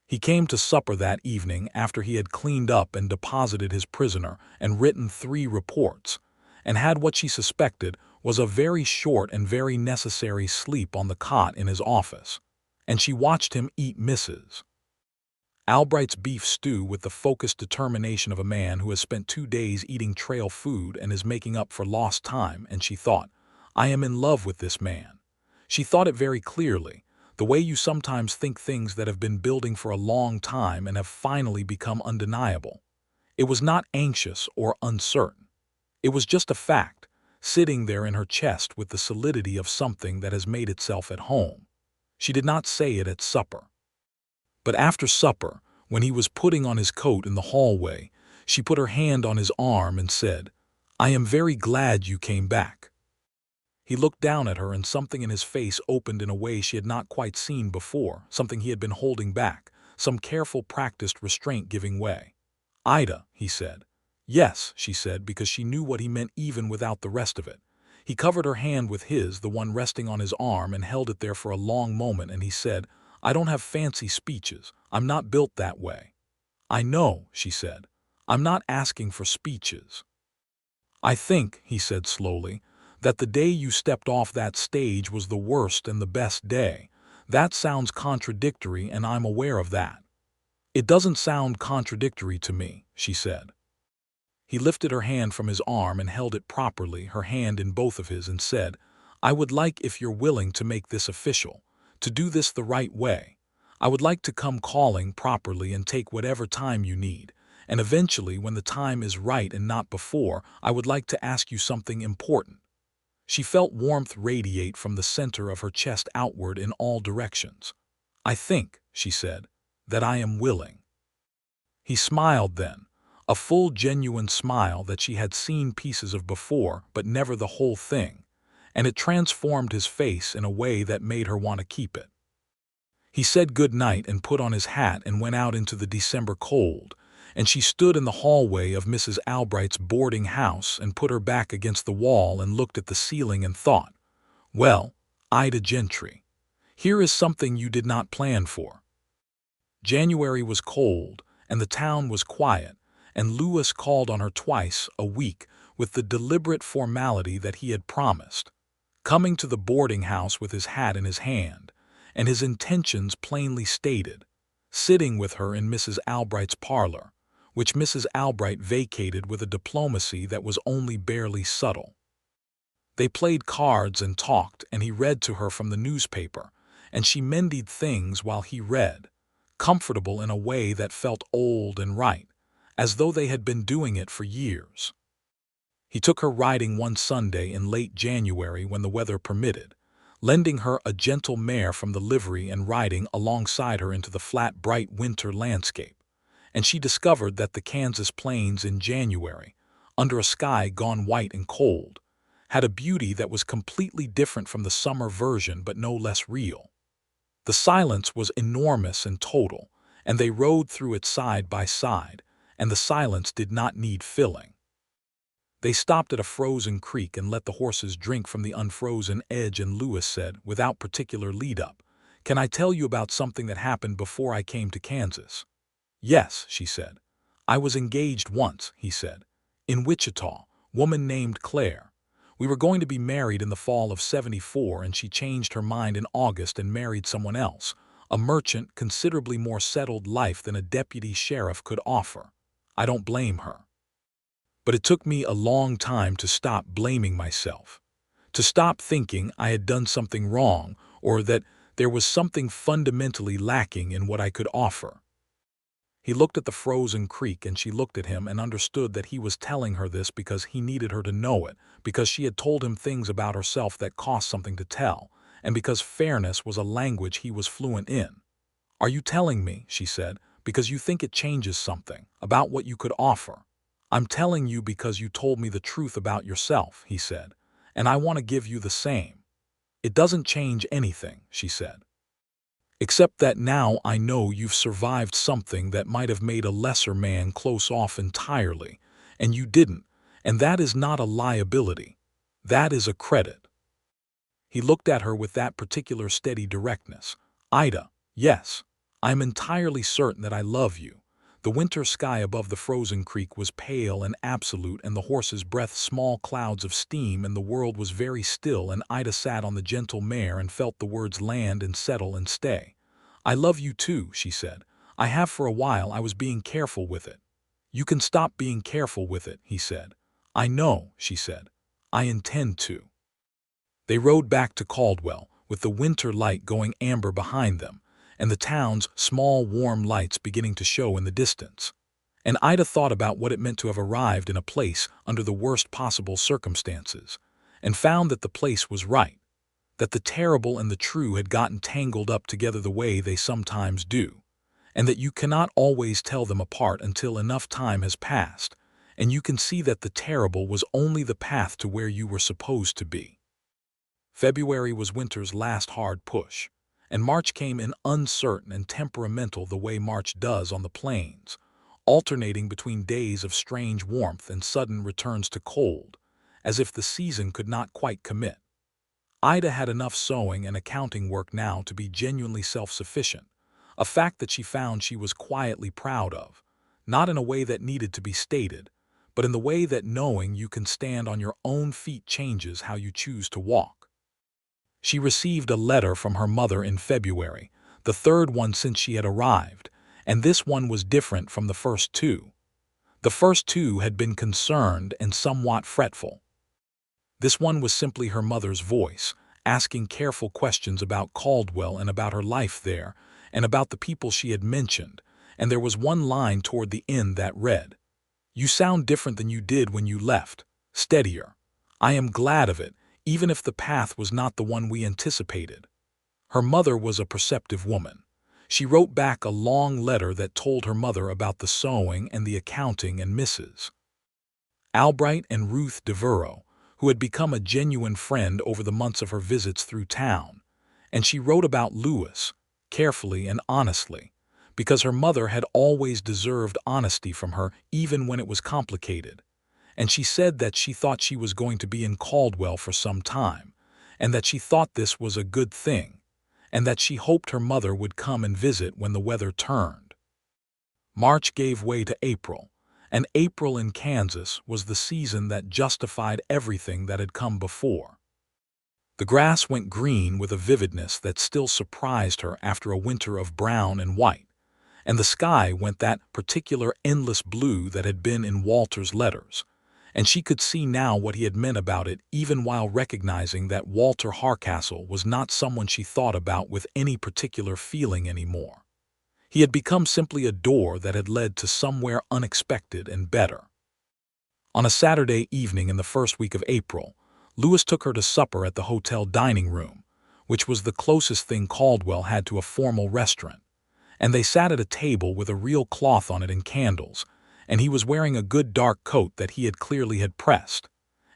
A: He came to supper that evening after he had cleaned up and deposited his prisoner and written 3 reports, and had what she suspected was a very short and very necessary sleep on the cot in his office, and she watched him eat Mrs. Albright's beef stew with the focused determination of a man who has spent 2 days eating trail food and is making up for lost time, and she thought, I am in love with this man. She thought it very clearly, the way you sometimes think things that have been building for a long time and have finally become undeniable. It was not anxious or uncertain. It was just a fact, sitting there in her chest with the solidity of something that has made itself at home. She did not say it at supper. But after supper, when he was putting on his coat in the hallway, she put her hand on his arm and said, I am very glad you came back. He looked down at her and something in his face opened in a way she had not quite seen before, something he had been holding back, some careful practiced restraint giving way. Ida, he said. Yes, she said, because she knew what he meant even without the rest of it. He covered her hand with his, the one resting on his arm, and held it there for a long moment, and he said, I don't have fancy speeches. I'm not built that way. I know, she said. I'm not asking for speeches. I think, he said slowly, that the day you stepped off that stage was the worst and the best day. That sounds contradictory, and I'm aware of that. It doesn't sound contradictory to me, she said. He lifted her hand from his arm and held it properly, her hand in both of his, and said, I would like, if you're willing to make this official, to do this the right way. I would like to come calling properly and take whatever time you need, and eventually, when the time is right and not before, I would like to ask you something important. She felt warmth radiate from the center of her chest outward in all directions. I think, she said, that I am willing. He smiled then, a full genuine smile that she had seen pieces of before, but never the whole thing, and it transformed his face in a way that made her want to keep it. He said good night and put on his hat and went out into the December cold, and she stood in the hallway of Mrs. Albright's boarding house and put her back against the wall and looked at the ceiling and thought, well, Ida Gentry, here is something you did not plan for. January was cold, and the town was quiet, and Lewis called on her twice a week with the deliberate formality that he had promised, coming to the boarding house with his hat in his hand, and his intentions plainly stated, sitting with her in Mrs. Albright's parlor, which Mrs. Albright vacated with a diplomacy that was only barely subtle. They played cards and talked, and he read to her from the newspaper, and she mended things while he read, comfortable in a way that felt old and right, as though they had been doing it for years. He took her riding one Sunday in late January when the weather permitted, lending her a gentle mare from the livery and riding alongside her into the flat, bright winter landscape, and she discovered that the Kansas plains in January, under a sky gone white and cold, had a beauty that was completely different from the summer version but no less real. The silence was enormous and total, and they rode through it side by side, and the silence did not need filling. They stopped at a frozen creek and let the horses drink from the unfrozen edge, and Lewis said, without particular lead-up, "Can I tell you about something that happened before I came to Kansas?" "Yes," she said. "I was engaged once," he said, "in Wichita, woman named Claire. We were going to be married in the fall of '74, and she changed her mind in August and married someone else, a merchant, considerably more settled life than a deputy sheriff could offer. I don't blame her. But it took me a long time to stop blaming myself, to stop thinking I had done something wrong or that there was something fundamentally lacking in what I could offer." He looked at the frozen creek, and she looked at him and understood that he was telling her this because he needed her to know it, because she had told him things about herself that cost something to tell, and because fairness was a language he was fluent in. "Are you telling me," she said, "because you think it changes something about what you could offer?" "I'm telling you because you told me the truth about yourself," he said, "and I want to give you the same." "It doesn't change anything," she said, "except that now I know you've survived something that might have made a lesser man close off entirely, and you didn't, and that is not a liability. That is a credit." He looked at her with that particular steady directness. "Ida, yes, I am entirely certain that I love you. The winter sky above the frozen creek was pale and absolute, and the horses breathed small clouds of steam, and the world was very still, and Ida sat on the gentle mare and felt the words land and settle and stay. I love you too, she said. I have for a while. I was being careful with it. You can stop being careful with it, he said. I know, she said. I intend to. They rode back to Caldwell, with the winter light going amber behind them, and the town's small warm lights beginning to show in the distance. And Ida thought about what it meant to have arrived in a place under the worst possible circumstances, and found that the place was right, that the terrible and the true had gotten tangled up together the way they sometimes do, and that you cannot always tell them apart until enough time has passed, and you can see that the terrible was only the path to where you were supposed to be. February was winter's last hard push, and March came in uncertain and temperamental the way March does on the plains, alternating between days of strange warmth and sudden returns to cold, as if the season could not quite commit. Ida had enough sewing and accounting work now to be genuinely self-sufficient, a fact that she found she was quietly proud of, not in a way that needed to be stated, but in the way that knowing you can stand on your own feet changes how you choose to walk. She received a letter from her mother in February, the third one since she had arrived, and this one was different from the first two. The first two had been concerned and somewhat fretful. This one was simply her mother's voice, asking careful questions about Caldwell and about her life there, and about the people she had mentioned, and there was one line toward the end that read, "You sound different than you did when you left, steadier. I am glad of it, even if the path was not the one we anticipated." Her mother was a perceptive woman. She wrote back a long letter that told her mother about the sewing and the accounting and Mrs. Albright and Ruth Devereaux, who had become a genuine friend over the months of her visits through town, and she wrote about Louis, carefully and honestly, because her mother had always deserved honesty from her even when it was complicated. And she said that she thought she was going to be in Caldwell for some time, and that she thought this was a good thing, and that she hoped her mother would come and visit when the weather turned. March gave way to April, and April in Kansas was the season that justified everything that had come before. The grass went green with a vividness that still surprised her after a winter of brown and white, and the sky went that particular endless blue that had been in Walter's letters, and she could see now what he had meant about it, even while recognizing that Walter Hardcastle was not someone she thought about with any particular feeling anymore. He had become simply a door that had led to somewhere unexpected and better. On a Saturday evening in the first week of April, Louis took her to supper at the hotel dining room, which was the closest thing Caldwell had to a formal restaurant, and they sat at a table with a real cloth on it and candles, and he was wearing a good dark coat that he had clearly had pressed,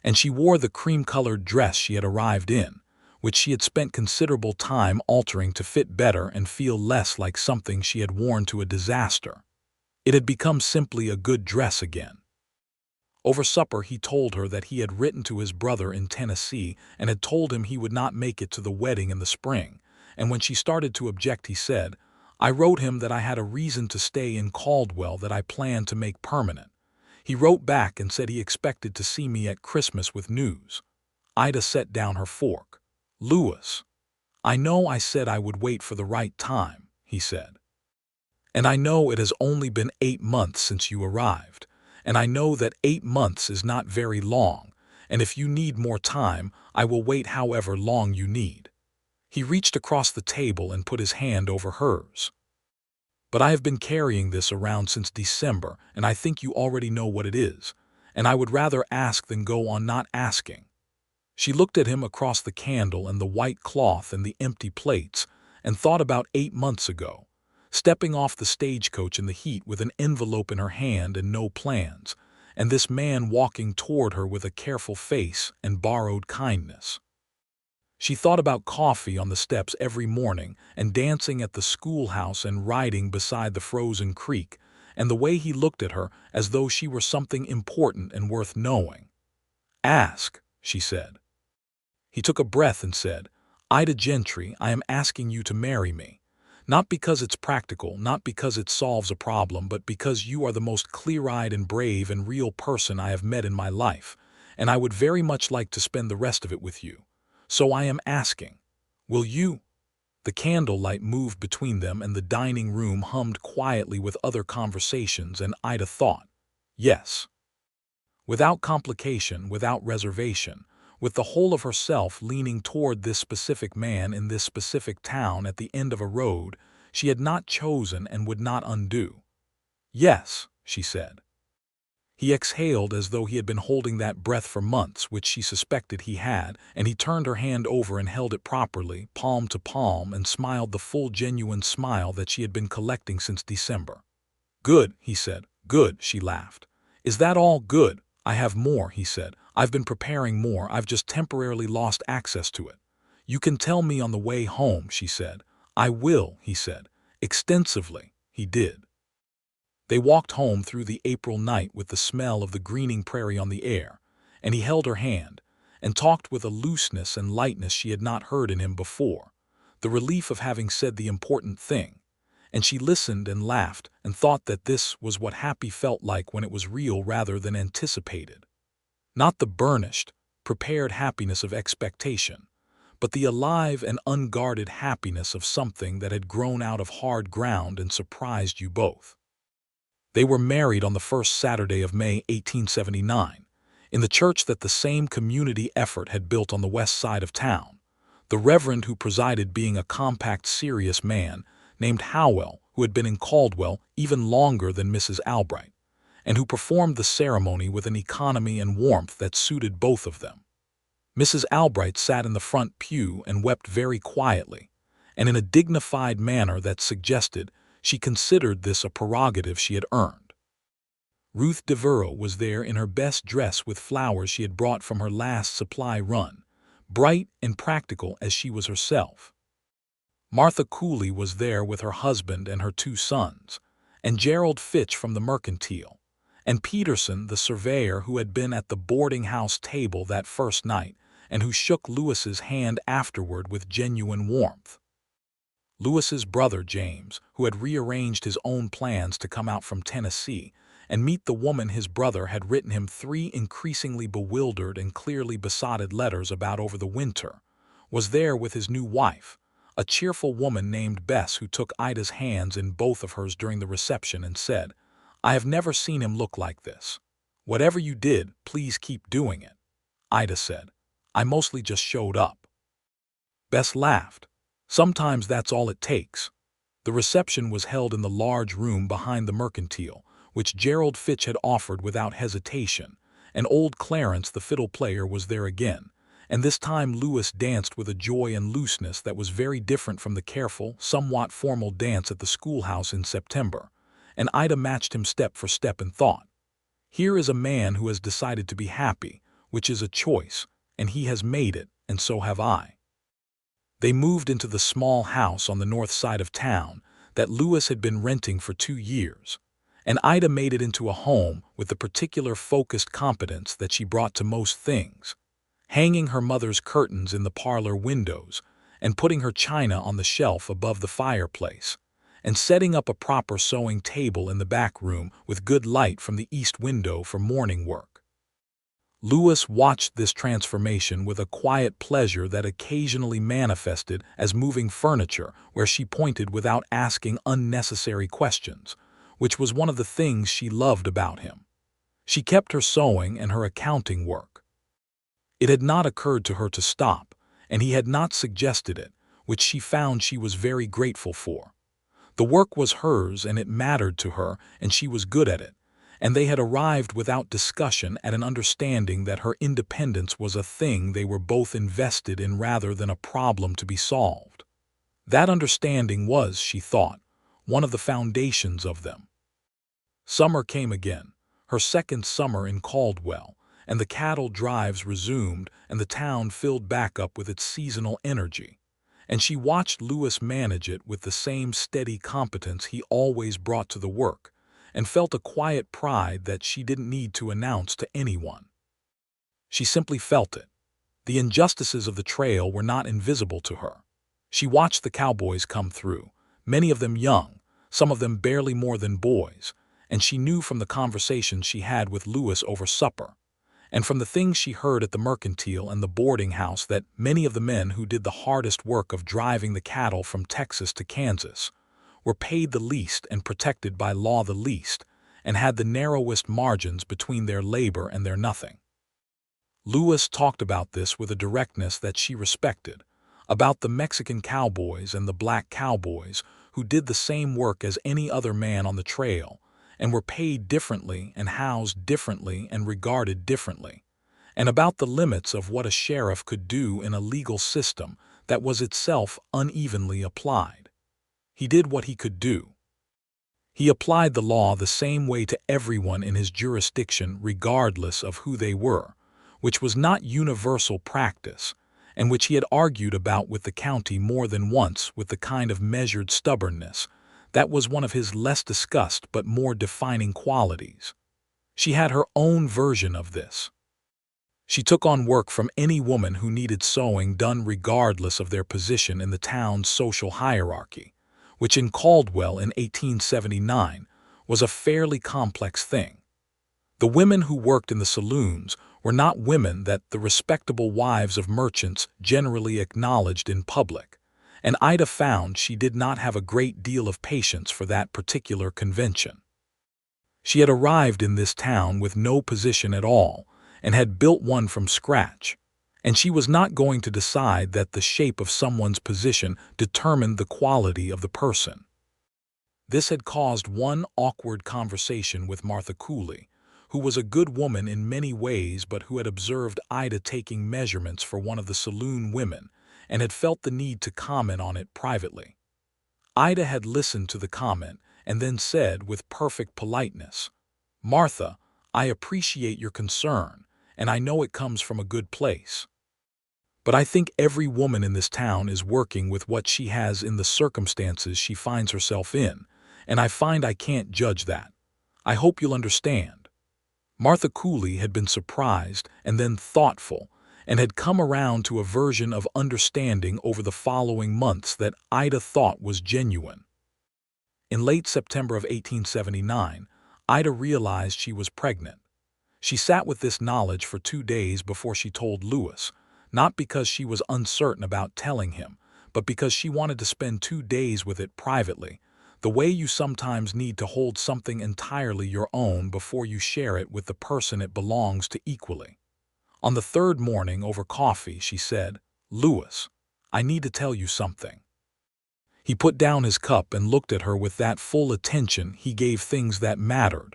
A: and she wore the cream-colored dress she had arrived in, which she had spent considerable time altering to fit better and feel less like something she had worn to a disaster. It had become simply a good dress again. Over supper he told her that he had written to his brother in Tennessee and had told him he would not make it to the wedding in the spring, and when she started to object he said, "I wrote him that I had a reason to stay in Caldwell that I planned to make permanent. He wrote back and said he expected to see me at Christmas with news." Ida set down her fork. "Louis, I know I said I would wait for the right time," he said. "And I know it has only been 8 months since you arrived, and I know that 8 months is not very long, and if you need more time, I will wait however long you need." He reached across the table and put his hand over hers. "But I have been carrying this around since December, and I think you already know what it is, and I would rather ask than go on not asking." She looked at him across the candle and the white cloth and the empty plates, and thought about 8 months ago, stepping off the stagecoach in the heat with an envelope in her hand and no plans, and this man walking toward her with a careful face and borrowed kindness. She thought about coffee on the steps every morning and dancing at the schoolhouse and riding beside the frozen creek, and the way he looked at her as though she were something important and worth knowing. "Ask," she said. He took a breath and said, "Ida Gentry, I am asking you to marry me. Not because it's practical, not because it solves a problem, but because you are the most clear-eyed and brave and real person I have met in my life, and I would very much like to spend the rest of it with you. So I am asking, will you?" The candlelight moved between them and the dining room hummed quietly with other conversations, and Ida thought, yes. Without complication, without reservation, with the whole of herself leaning toward this specific man in this specific town at the end of a road she had not chosen and would not undo. "Yes," she said. He exhaled as though he had been holding that breath for months, which she suspected he had, and he turned her hand over and held it properly, palm to palm, and smiled the full genuine smile that she had been collecting since December. "Good," he said. "Good," she laughed. "Is that all? Good. I have more," he said. "I've been preparing more. I've just temporarily lost access to it." "You can tell me on the way home," she said. "I will," he said. Extensively, he did. They walked home through the April night with the smell of the greening prairie on the air, and he held her hand, and talked with a looseness and lightness she had not heard in him before, the relief of having said the important thing, and she listened and laughed and thought that this was what happy felt like when it was real rather than anticipated. Not the burnished, prepared happiness of expectation, but the alive and unguarded happiness of something that had grown out of hard ground and surprised you both. They were married on the first Saturday of May 1879, in the church that the same community effort had built on the west side of town, the reverend who presided being a compact, serious man named Howell, who had been in Caldwell even longer than Mrs. Albright, and who performed the ceremony with an economy and warmth that suited both of them. Mrs. Albright sat in the front pew and wept very quietly, and in a dignified manner that suggested she considered this a prerogative she had earned. Ruth Devereux was there in her best dress with flowers she had brought from her last supply run, bright and practical as she was herself. Martha Cooley was there with her husband and her 2 sons, and Gerald Fitch from the mercantile, and Peterson, the surveyor who had been at the boarding-house table that first night and who shook Lewis's hand afterward with genuine warmth. Lewis's brother James, who had rearranged his own plans to come out from Tennessee and meet the woman his brother had written him 3 increasingly bewildered and clearly besotted letters about over the winter, was there with his new wife, a cheerful woman named Bess, who took Ida's hands in both of hers during the reception and said, "I have never seen him look like this. Whatever you did, please keep doing it." Ida said, "I mostly just showed up." Bess laughed. "Sometimes that's all it takes." The reception was held in the large room behind the mercantile, which Gerald Fitch had offered without hesitation, and old Clarence, the fiddle player, was there again, and this time Lewis danced with a joy and looseness that was very different from the careful, somewhat formal dance at the schoolhouse in September, and Ida matched him step for step and thought, here is a man who has decided to be happy, which is a choice, and he has made it, and so have I. They moved into the small house on the north side of town that Lewis had been renting for 2 years, and Ida made it into a home with the particular focused competence that she brought to most things, hanging her mother's curtains in the parlor windows and putting her china on the shelf above the fireplace, and setting up a proper sewing table in the back room with good light from the east window for morning work. Lewis watched this transformation with a quiet pleasure that occasionally manifested as moving furniture where she pointed without asking unnecessary questions, which was one of the things she loved about him. She kept her sewing and her accounting work. It had not occurred to her to stop, and he had not suggested it, which she found she was very grateful for. The work was hers and it mattered to her, and she was good at it, and they had arrived without discussion at an understanding that her independence was a thing they were both invested in rather than a problem to be solved. That understanding was, she thought, one of the foundations of them. Summer came again, her second summer in Caldwell, and the cattle drives resumed and the town filled back up with its seasonal energy, and she watched Lewis manage it with the same steady competence he always brought to the work, and felt a quiet pride that she didn't need to announce to anyone. She simply felt it. The injustices of the trail were not invisible to her. She watched the cowboys come through, many of them young, some of them barely more than boys, and she knew from the conversations she had with Lewis over supper, and from the things she heard at the mercantile and the boarding house, that many of the men who did the hardest work of driving the cattle from Texas to Kansas were paid the least and protected by law the least, and had the narrowest margins between their labor and their nothing. Lewis talked about this with a directness that she respected, about the Mexican cowboys and the black cowboys who did the same work as any other man on the trail, and were paid differently and housed differently and regarded differently, and about the limits of what a sheriff could do in a legal system that was itself unevenly applied. He did what he could do. He applied the law the same way to everyone in his jurisdiction regardless of who they were, which was not universal practice, and which he had argued about with the county more than once with the kind of measured stubbornness that was one of his less discussed but more defining qualities. She had her own version of this. She took on work from any woman who needed sewing done regardless of their position in the town's social hierarchy, which in Caldwell in 1879 was a fairly complex thing. The women who worked in the saloons were not women that the respectable wives of merchants generally acknowledged in public, and Ida found she did not have a great deal of patience for that particular convention. She had arrived in this town with no position at all, and had built one from scratch, and she was not going to decide that the shape of someone's position determined the quality of the person. This had caused one awkward conversation with Martha Cooley, who was a good woman in many ways but who had observed Ida taking measurements for one of the saloon women and had felt the need to comment on it privately. Ida had listened to the comment and then said with perfect politeness, "Martha, I appreciate your concern, and I know it comes from a good place. But I think every woman in this town is working with what she has in the circumstances she finds herself in, and I find I can't judge that. I hope you'll understand." Martha Cooley had been surprised and then thoughtful, and had come around to a version of understanding over the following months that Ida thought was genuine. In late September of 1879, Ida realized she was pregnant. She sat with this knowledge for 2 days before she told Lewis, not because she was uncertain about telling him, but because she wanted to spend 2 days with it privately, the way you sometimes need to hold something entirely your own before you share it with the person it belongs to equally. On the third morning over coffee, she said, "Lewis, I need to tell you something." He put down his cup and looked at her with that full attention he gave things that mattered.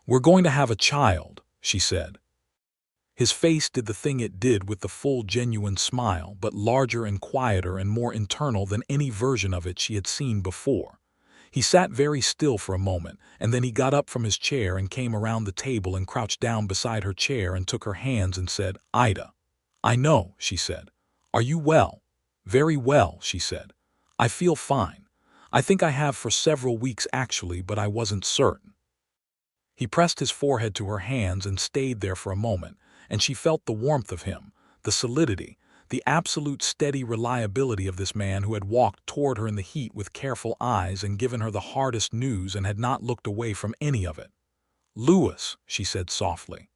A: "We're going to have a child," she said. His face did the thing it did with the full genuine smile, but larger and quieter and more internal than any version of it she had seen before. He sat very still for a moment, and then he got up from his chair and came around the table and crouched down beside her chair and took her hands and said, "Ida." "I know," she said. "Are you well?" "Very well," she said. "I feel fine. I think I have for several weeks actually, but I wasn't certain." He pressed his forehead to her hands and stayed there for a moment, and she felt the warmth of him, the solidity, the absolute steady reliability of this man who had walked toward her in the heat with careful eyes and given her the hardest news and had not looked away from any of it. "Lewis," she said softly.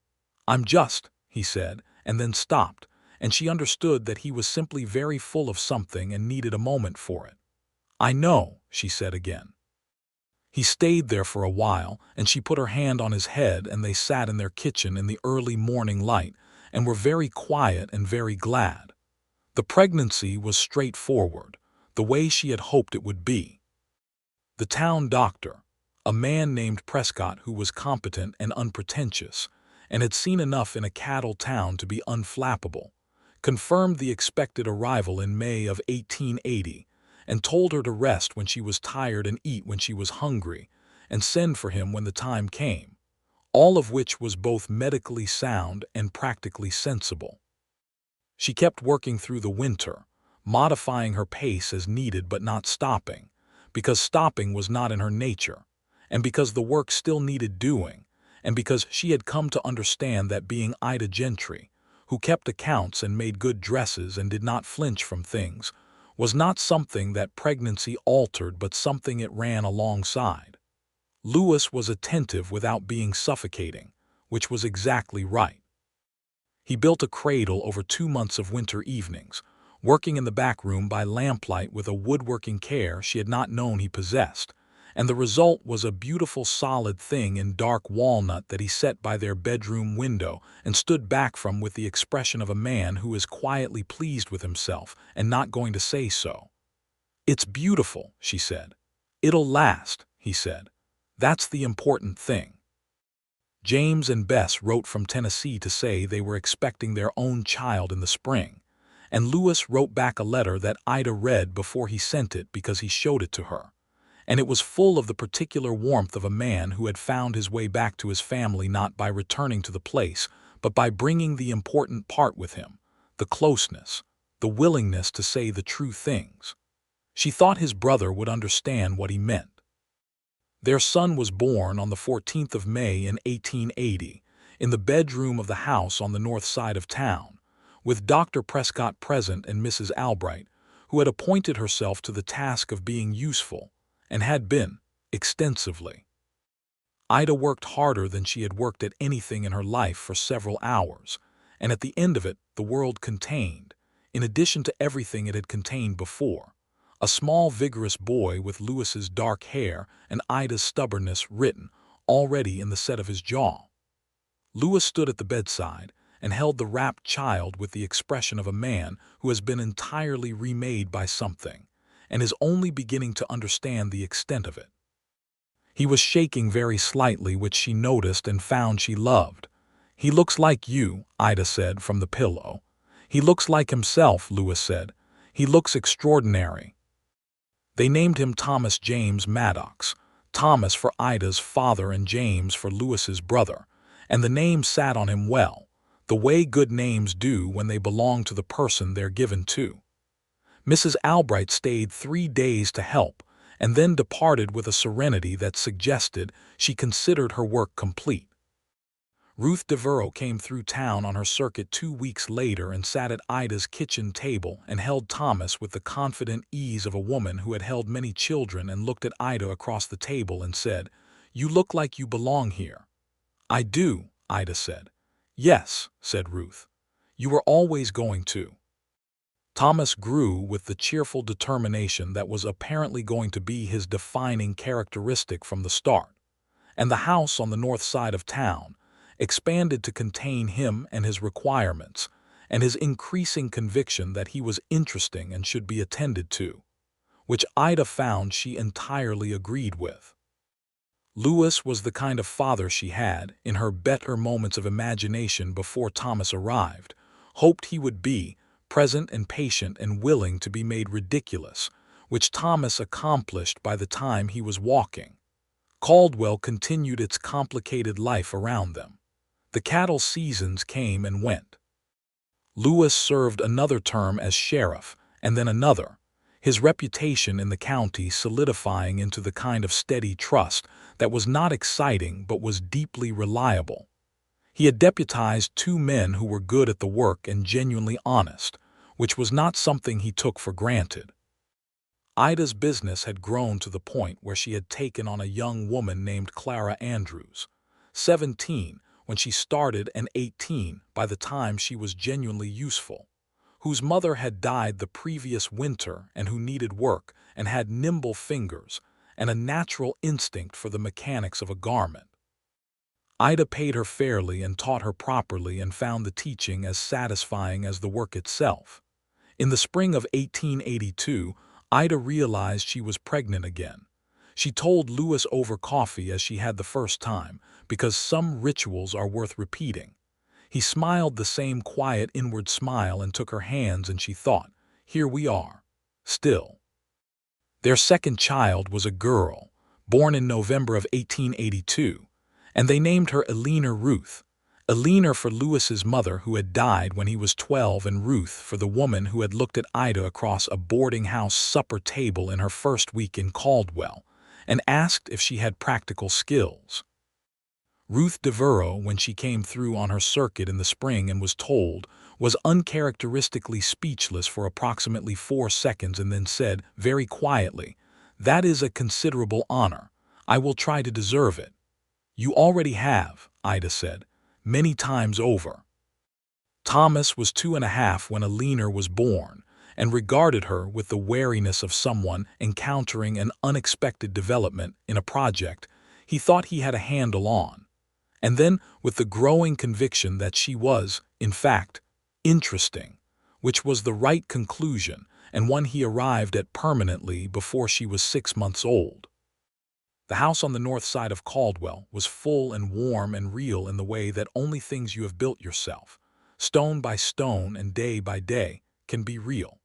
A: "I'm just," he said, and then stopped, and she understood that he was simply very full of something and needed a moment for it. "I know," she said again. He stayed there for a while, and she put her hand on his head, and they sat in their kitchen in the early morning light and were very quiet and very glad. The pregnancy was straightforward, the way she had hoped it would be. The town doctor, a man named Prescott who was competent and unpretentious, and had seen enough in a cattle town to be unflappable, confirmed the expected arrival in May of 1880, and told her to rest when she was tired and eat when she was hungry, and send for him when the time came, all of which was both medically sound and practically sensible. She kept working through the winter, modifying her pace as needed but not stopping, because stopping was not in her nature, and because the work still needed doing, and because she had come to understand that being Ida Gentry, who kept accounts and made good dresses and did not flinch from things, was not something that pregnancy altered but something it ran alongside. Louis was attentive without being suffocating, which was exactly right. He built a cradle over 2 months of winter evenings, working in the back room by lamplight with a woodworking care she had not known he possessed, and the result was a beautiful solid thing in dark walnut that he set by their bedroom window and stood back from with the expression of a man who is quietly pleased with himself and not going to say so. "It's beautiful," she said. "It'll last," he said. "That's the important thing." James and Bess wrote from Tennessee to say they were expecting their own child in the spring, and Louis wrote back a letter that Ida read before he sent it because he showed it to her, and it was full of the particular warmth of a man who had found his way back to his family not by returning to the place, but by bringing the important part with him, the closeness, the willingness to say the true things. She thought his brother would understand what he meant. Their son was born on the 14th of May in 1880, in the bedroom of the house on the north side of town, with Dr. Prescott present and Mrs. Albright, who had appointed herself to the task of being useful, and had been, extensively. Ida worked harder than she had worked at anything in her life for several hours, and at the end of it the world contained, in addition to everything it had contained before, a small vigorous boy with Louis's dark hair and Ida's stubbornness written already in the set of his jaw. Louis stood at the bedside and held the wrapped child with the expression of a man who has been entirely remade by something, and is only beginning to understand the extent of it. He was shaking very slightly, which she noticed and found she loved. "He looks like you," Ida said from the pillow. "He looks like himself," Louis said. "He looks extraordinary." They named him Thomas James Maddox, Thomas for Ida's father and James for Louis's brother, and the name sat on him well, the way good names do when they belong to the person they're given to. Mrs. Albright stayed 3 days to help, and then departed with a serenity that suggested she considered her work complete. Ruth Devereux came through town on her circuit 2 weeks later and sat at Ida's kitchen table and held Thomas with the confident ease of a woman who had held many children, and looked at Ida across the table and said, "You look like you belong here." "I do," Ida said. "Yes," said Ruth. "You were always going to." Thomas grew with the cheerful determination that was apparently going to be his defining characteristic from the start, and the house on the north side of town expanded to contain him and his requirements, and his increasing conviction that he was interesting and should be attended to, which Ida found she entirely agreed with. Louis was the kind of father she had, in her better moments of imagination before Thomas arrived, hoped he would be, present and patient and willing to be made ridiculous, which Thomas accomplished by the time he was walking. Caldwell continued its complicated life around them. The cattle seasons came and went. Louis served another term as sheriff, and then another, his reputation in the county solidifying into the kind of steady trust that was not exciting but was deeply reliable. He had deputized 2 men who were good at the work and genuinely honest, which was not something he took for granted. Ida's business had grown to the point where she had taken on a young woman named Clara Andrews, 17 when she started and 18 by the time she was genuinely useful, whose mother had died the previous winter and who needed work and had nimble fingers and a natural instinct for the mechanics of a garment. Ida paid her fairly and taught her properly, and found the teaching as satisfying as the work itself. In the spring of 1882, Ida realized she was pregnant again. She told Louis over coffee as she had the first time, because some rituals are worth repeating. He smiled the same quiet inward smile and took her hands, and she thought, "Here we are, still." Their second child was a girl, born in November of 1882, and they named her Eleanor Ruth. Eleanor for Louis's mother, who had died when he was 12, and Ruth for the woman who had looked at Ida across a boarding house supper table in her first week in Caldwell, and asked if she had practical skills. Ruth Devereux, when she came through on her circuit in the spring and was told, was uncharacteristically speechless for approximately 4 seconds and then said, very quietly, "That is a considerable honor. I will try to deserve it." "You already have," Ida said, "many times over." Thomas was 2.5 when Alina was born, and regarded her with the wariness of someone encountering an unexpected development in a project he thought he had a handle on, and then with the growing conviction that she was, in fact, interesting, which was the right conclusion and one he arrived at permanently before she was 6 months old. The house on the north side of Caldwell was full and warm and real in the way that only things you have built yourself, stone by stone and day by day, can be real.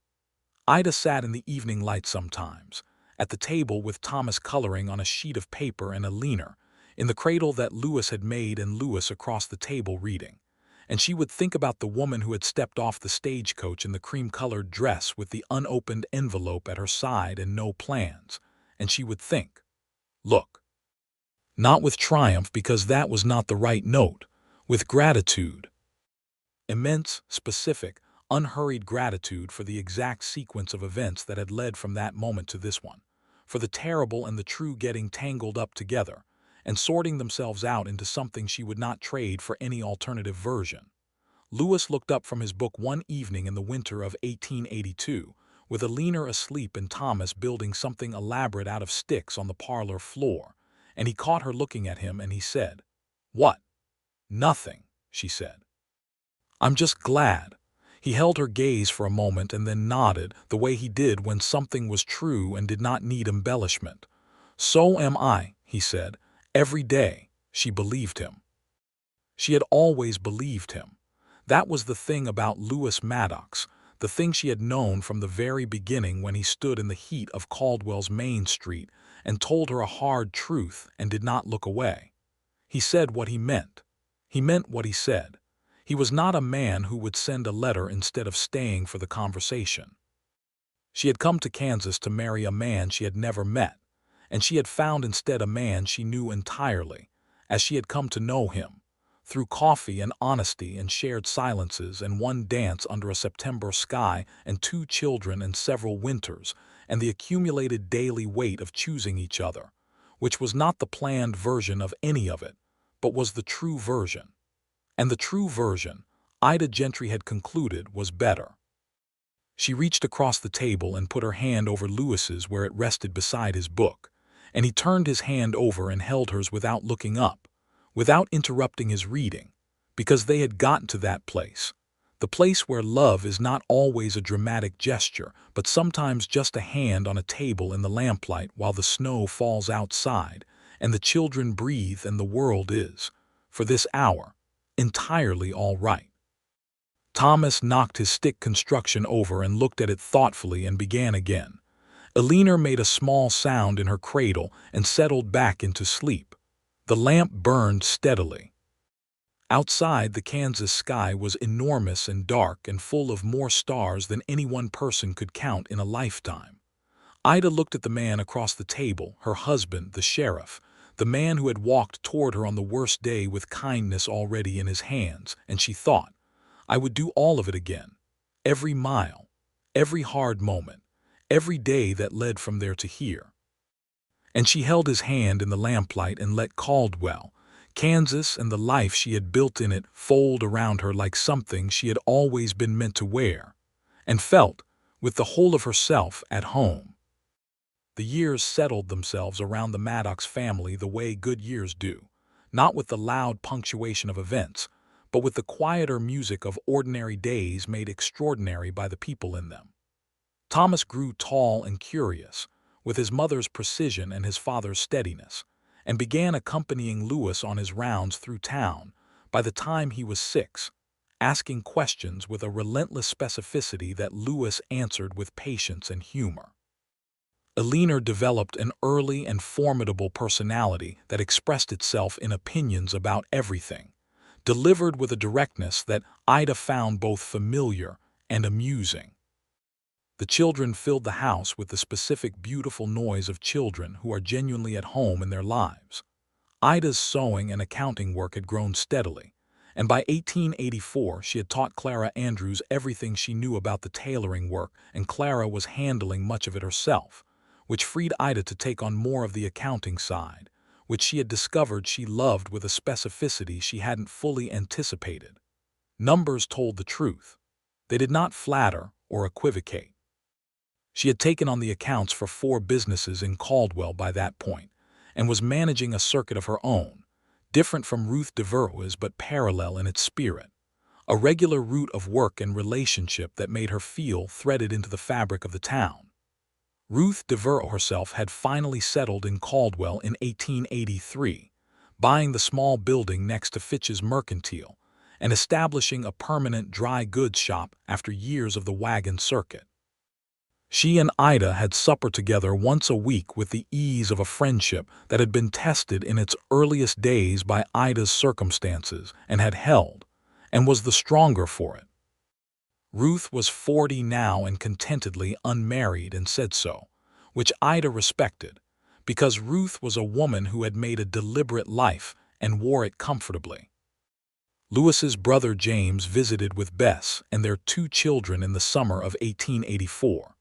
A: Ida sat in the evening light sometimes, at the table with Thomas coloring on a sheet of paper and Alina, in the cradle that Louis had made and Louis across the table reading, and she would think about the woman who had stepped off the stagecoach in the cream-colored dress with the unopened envelope at her side and no plans, and she would think, look. Not with triumph, because that was not the right note, with gratitude. Immense, specific, unhurried gratitude for the exact sequence of events that had led from that moment to this one, for the terrible and the true getting tangled up together, and sorting themselves out into something she would not trade for any alternative version. Louis looked up from his book one evening in the winter of 1882, with Alina asleep and Thomas building something elaborate out of sticks on the parlor floor, and he caught her looking at him and he said, "What?" "Nothing," she said. "I'm just glad." He held her gaze for a moment and then nodded, the way he did when something was true and did not need embellishment. "So am I," he said. Every day, she believed him. She had always believed him. That was the thing about Louis Maddox, the thing she had known from the very beginning when he stood in the heat of Caldwell's Main Street and told her a hard truth and did not look away. He said what he meant. He meant what he said. He was not a man who would send a letter instead of staying for the conversation. She had come to Kansas to marry a man she had never met, and she had found instead a man she knew entirely, as she had come to know him, through coffee and honesty and shared silences and one dance under a September sky and 2 children and several winters and the accumulated daily weight of choosing each other, which was not the planned version of any of it, but was the true version. And the true version, Ida Gentry had concluded, was better. She reached across the table and put her hand over Louis's where it rested beside his book, and he turned his hand over and held hers without looking up, without interrupting his reading, because they had gotten to that place, the place where love is not always a dramatic gesture, but sometimes just a hand on a table in the lamplight while the snow falls outside and the children breathe and the world is, for this hour, entirely all right. Thomas knocked his stick construction over and looked at it thoughtfully and began again. Alina made a small sound in her cradle and settled back into sleep. The lamp burned steadily. Outside, the Kansas sky was enormous and dark and full of more stars than any one person could count in a lifetime. Ida looked at the man across the table, her husband, the sheriff, the man who had walked toward her on the worst day with kindness already in his hands, and she thought, I would do all of it again. Every mile, every hard moment, every day that led from there to here. And she held his hand in the lamplight and let Caldwell, Kansas and the life she had built in it fold around her like something she had always been meant to wear, and felt, with the whole of herself, at home. The years settled themselves around the Maddox family the way good years do, not with the loud punctuation of events, but with the quieter music of ordinary days made extraordinary by the people in them. Thomas grew tall and curious, with his mother's precision and his father's steadiness, and began accompanying Louis on his rounds through town by the time he was 6, asking questions with a relentless specificity that Louis answered with patience and humor. Alina developed an early and formidable personality that expressed itself in opinions about everything, delivered with a directness that Ida found both familiar and amusing. The children filled the house with the specific beautiful noise of children who are genuinely at home in their lives. Ida's sewing and accounting work had grown steadily, and by 1884 she had taught Clara Andrews everything she knew about the tailoring work, and Clara was handling much of it herself, which freed Ida to take on more of the accounting side, which she had discovered she loved with a specificity she hadn't fully anticipated. Numbers told the truth. They did not flatter or equivocate. She had taken on the accounts for 4 businesses in Caldwell by that point, and was managing a circuit of her own, different from Ruth Devereux's but parallel in its spirit, a regular route of work and relationship that made her feel threaded into the fabric of the town. Ruth Devereux herself had finally settled in Caldwell in 1883, buying the small building next to Fitch's Mercantile and establishing a permanent dry goods shop after years of the wagon circuit. She and Ida had supper together once a week with the ease of a friendship that had been tested in its earliest days by Ida's circumstances and had held, and was the stronger for it. Ruth was 40 now and contentedly unmarried and said so, which Ida respected, because Ruth was a woman who had made a deliberate life and wore it comfortably. Lewis's brother James visited with Bess and their 2 children in the summer of 1884,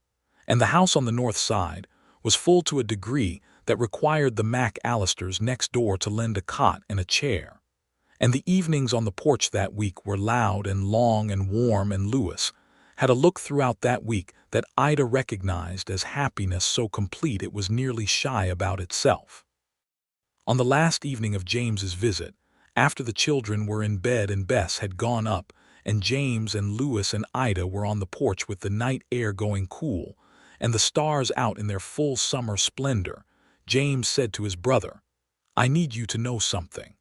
A: and the house on the north side was full to a degree that required the McAllisters next door to lend a cot and a chair. And the evenings on the porch that week were loud and long and warm, and Lewis had a look throughout that week that Ida recognized as happiness so complete it was nearly shy about itself. On the last evening of James's visit, after the children were in bed and Bess had gone up, and James and Lewis and Ida were on the porch with the night air going cool and the stars out in their full summer splendor, James said to his brother, "I need you to know something.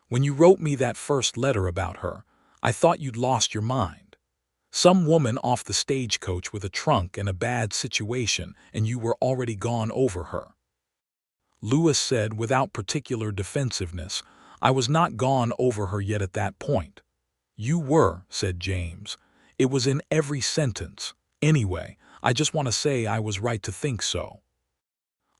A: When you wrote me that first letter about her, I thought you'd lost your mind. Some woman off the stagecoach with a trunk and a bad situation, and you were already gone over her." Lewis said without particular defensiveness, "I was not gone over her yet at that point." "You were," said James. "It was in every sentence. Anyway, I just want to say I was right to think so."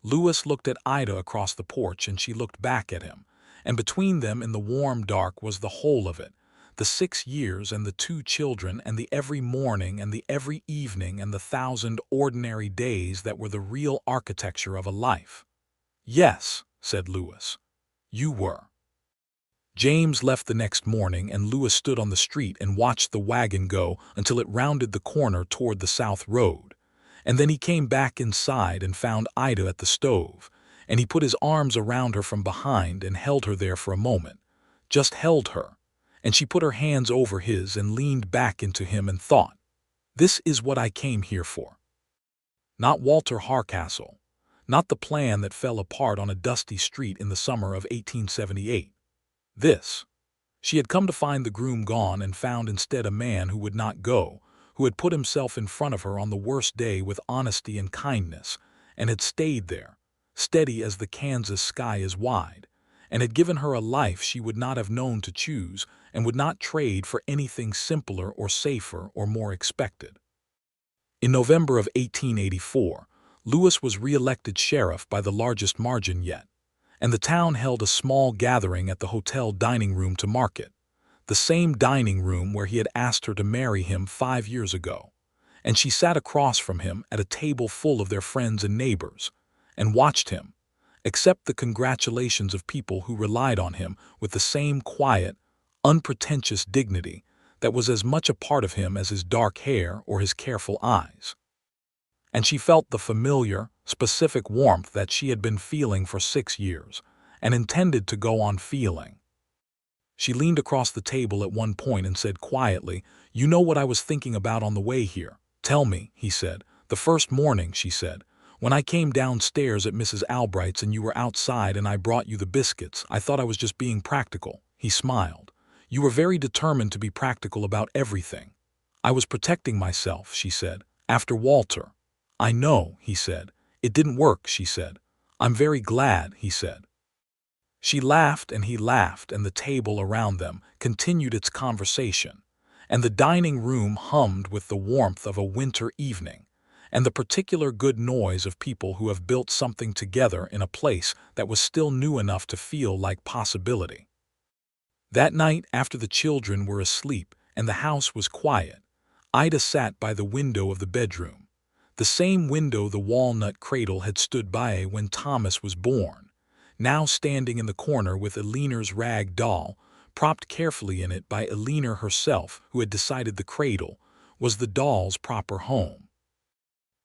A: Lewis looked at Ida across the porch, and she looked back at him, and between them in the warm dark was the whole of it, the 6 years and the 2 children and the every morning and the every evening and the 1,000 ordinary days that were the real architecture of a life. "Yes," said Lewis, "you were." James left the next morning, and Lewis stood on the street and watched the wagon go until it rounded the corner toward the south road, and then he came back inside and found Ida at the stove, and he put his arms around her from behind and held her there for a moment, just held her, and she put her hands over his and leaned back into him and thought, "This is what I came here for." Not Walter Harcastle, not the plan that fell apart on a dusty street in the summer of 1878. This. She had come to find the groom gone and found instead a man who would not go, who had put himself in front of her on the worst day with honesty and kindness, and had stayed there, steady as the Kansas sky is wide, and had given her a life she would not have known to choose and would not trade for anything simpler or safer or more expected. In November of 1884, Lewis was re-elected sheriff by the largest margin yet, and the town held a small gathering at the hotel dining room to mark it, the same dining room where he had asked her to marry him 5 years ago, and she sat across from him at a table full of their friends and neighbors, and watched him, accept the congratulations of people who relied on him with the same quiet, unpretentious dignity that was as much a part of him as his dark hair or his careful eyes. And she felt the familiar, specific warmth that she had been feeling for 6 years, and intended to go on feeling. She leaned across the table at one point and said quietly, "You know what I was thinking about on the way here." "Tell me," he said. "The first morning," she said, "when I came downstairs at Mrs. Albright's and you were outside and I brought you the biscuits, I thought I was just being practical." He smiled. "You were very determined to be practical about everything." "I was protecting myself," she said, "after Walter." "I know," he said. "It didn't work," she said. "I'm very glad," he said. She laughed and he laughed, and the table around them continued its conversation, and the dining room hummed with the warmth of a winter evening, and the particular good noise of people who have built something together in a place that was still new enough to feel like possibility. That night, after the children were asleep and the house was quiet, Ida sat by the window of the bedroom, the same window the walnut cradle had stood by when Thomas was born, now standing in the corner with Eleanor's rag doll, propped carefully in it by Eleanor herself, who had decided the cradle was the doll's proper home.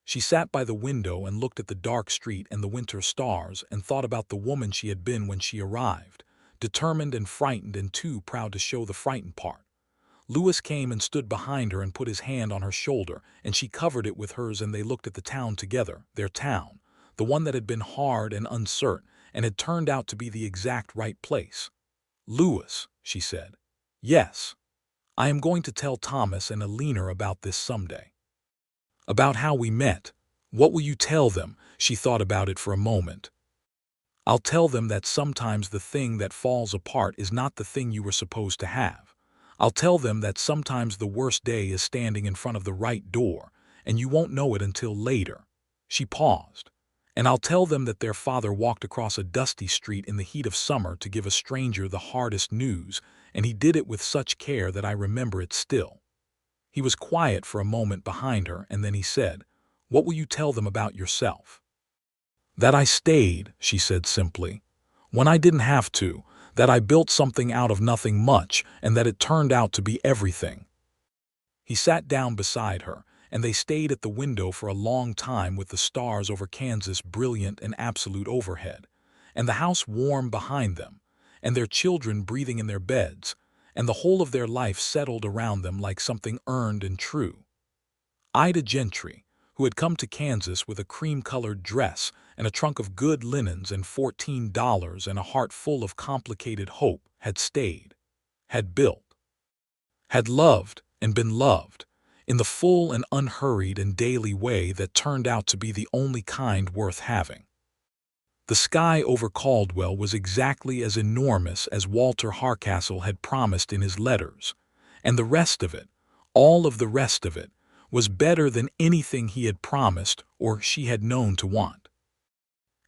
A: She sat by the window and looked at the dark street and the winter stars and thought about the woman she had been when she arrived, determined and frightened and too proud to show the frightened part. Louis came and stood behind her and put his hand on her shoulder, and she covered it with hers, and they looked at the town together, their town, the one that had been hard and uncertain and had turned out to be the exact right place. "Louis," she said. "Yes. I am going to tell Thomas and Eleanor about this someday. About how we met. What will you tell them?" She thought about it for a moment. "I'll tell them that sometimes the thing that falls apart is not the thing you were supposed to have. I'll tell them that sometimes the worst day is standing in front of the right door, and you won't know it until later." She paused. "And I'll tell them that their father walked across a dusty street in the heat of summer to give a stranger the hardest news, and he did it with such care that I remember it still." He was quiet for a moment behind her, and then he said, "What will you tell them about yourself?" "That I stayed," she said simply, "when I didn't have to, that I built something out of nothing much, and that it turned out to be everything." He sat down beside her, and they stayed at the window for a long time with the stars over Kansas brilliant and absolute overhead, and the house warm behind them, and their children breathing in their beds, and the whole of their life settled around them like something earned and true. Ida Gentry, who had come to Kansas with a cream-colored dress and a trunk of good linens and $14 and a heart full of complicated hope, had stayed, had built, had loved and been loved, in the full and unhurried and daily way that turned out to be the only kind worth having. The sky over Caldwell was exactly as enormous as Walter Harcastle had promised in his letters, and the rest of it, all of the rest of it, was better than anything he had promised or she had known to want.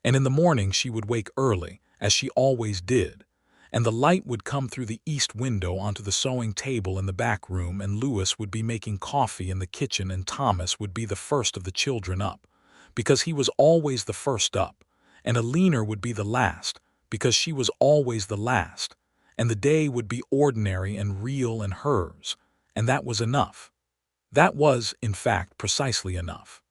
A: And in the morning she would wake early, as she always did, and the light would come through the east window onto the sewing table in the back room, and Louis would be making coffee in the kitchen, and Thomas would be the first of the children up, because he was always the first up, and Eleanor would be the last, because she was always the last, and the day would be ordinary and real and hers, and that was enough. That was, in fact, precisely enough.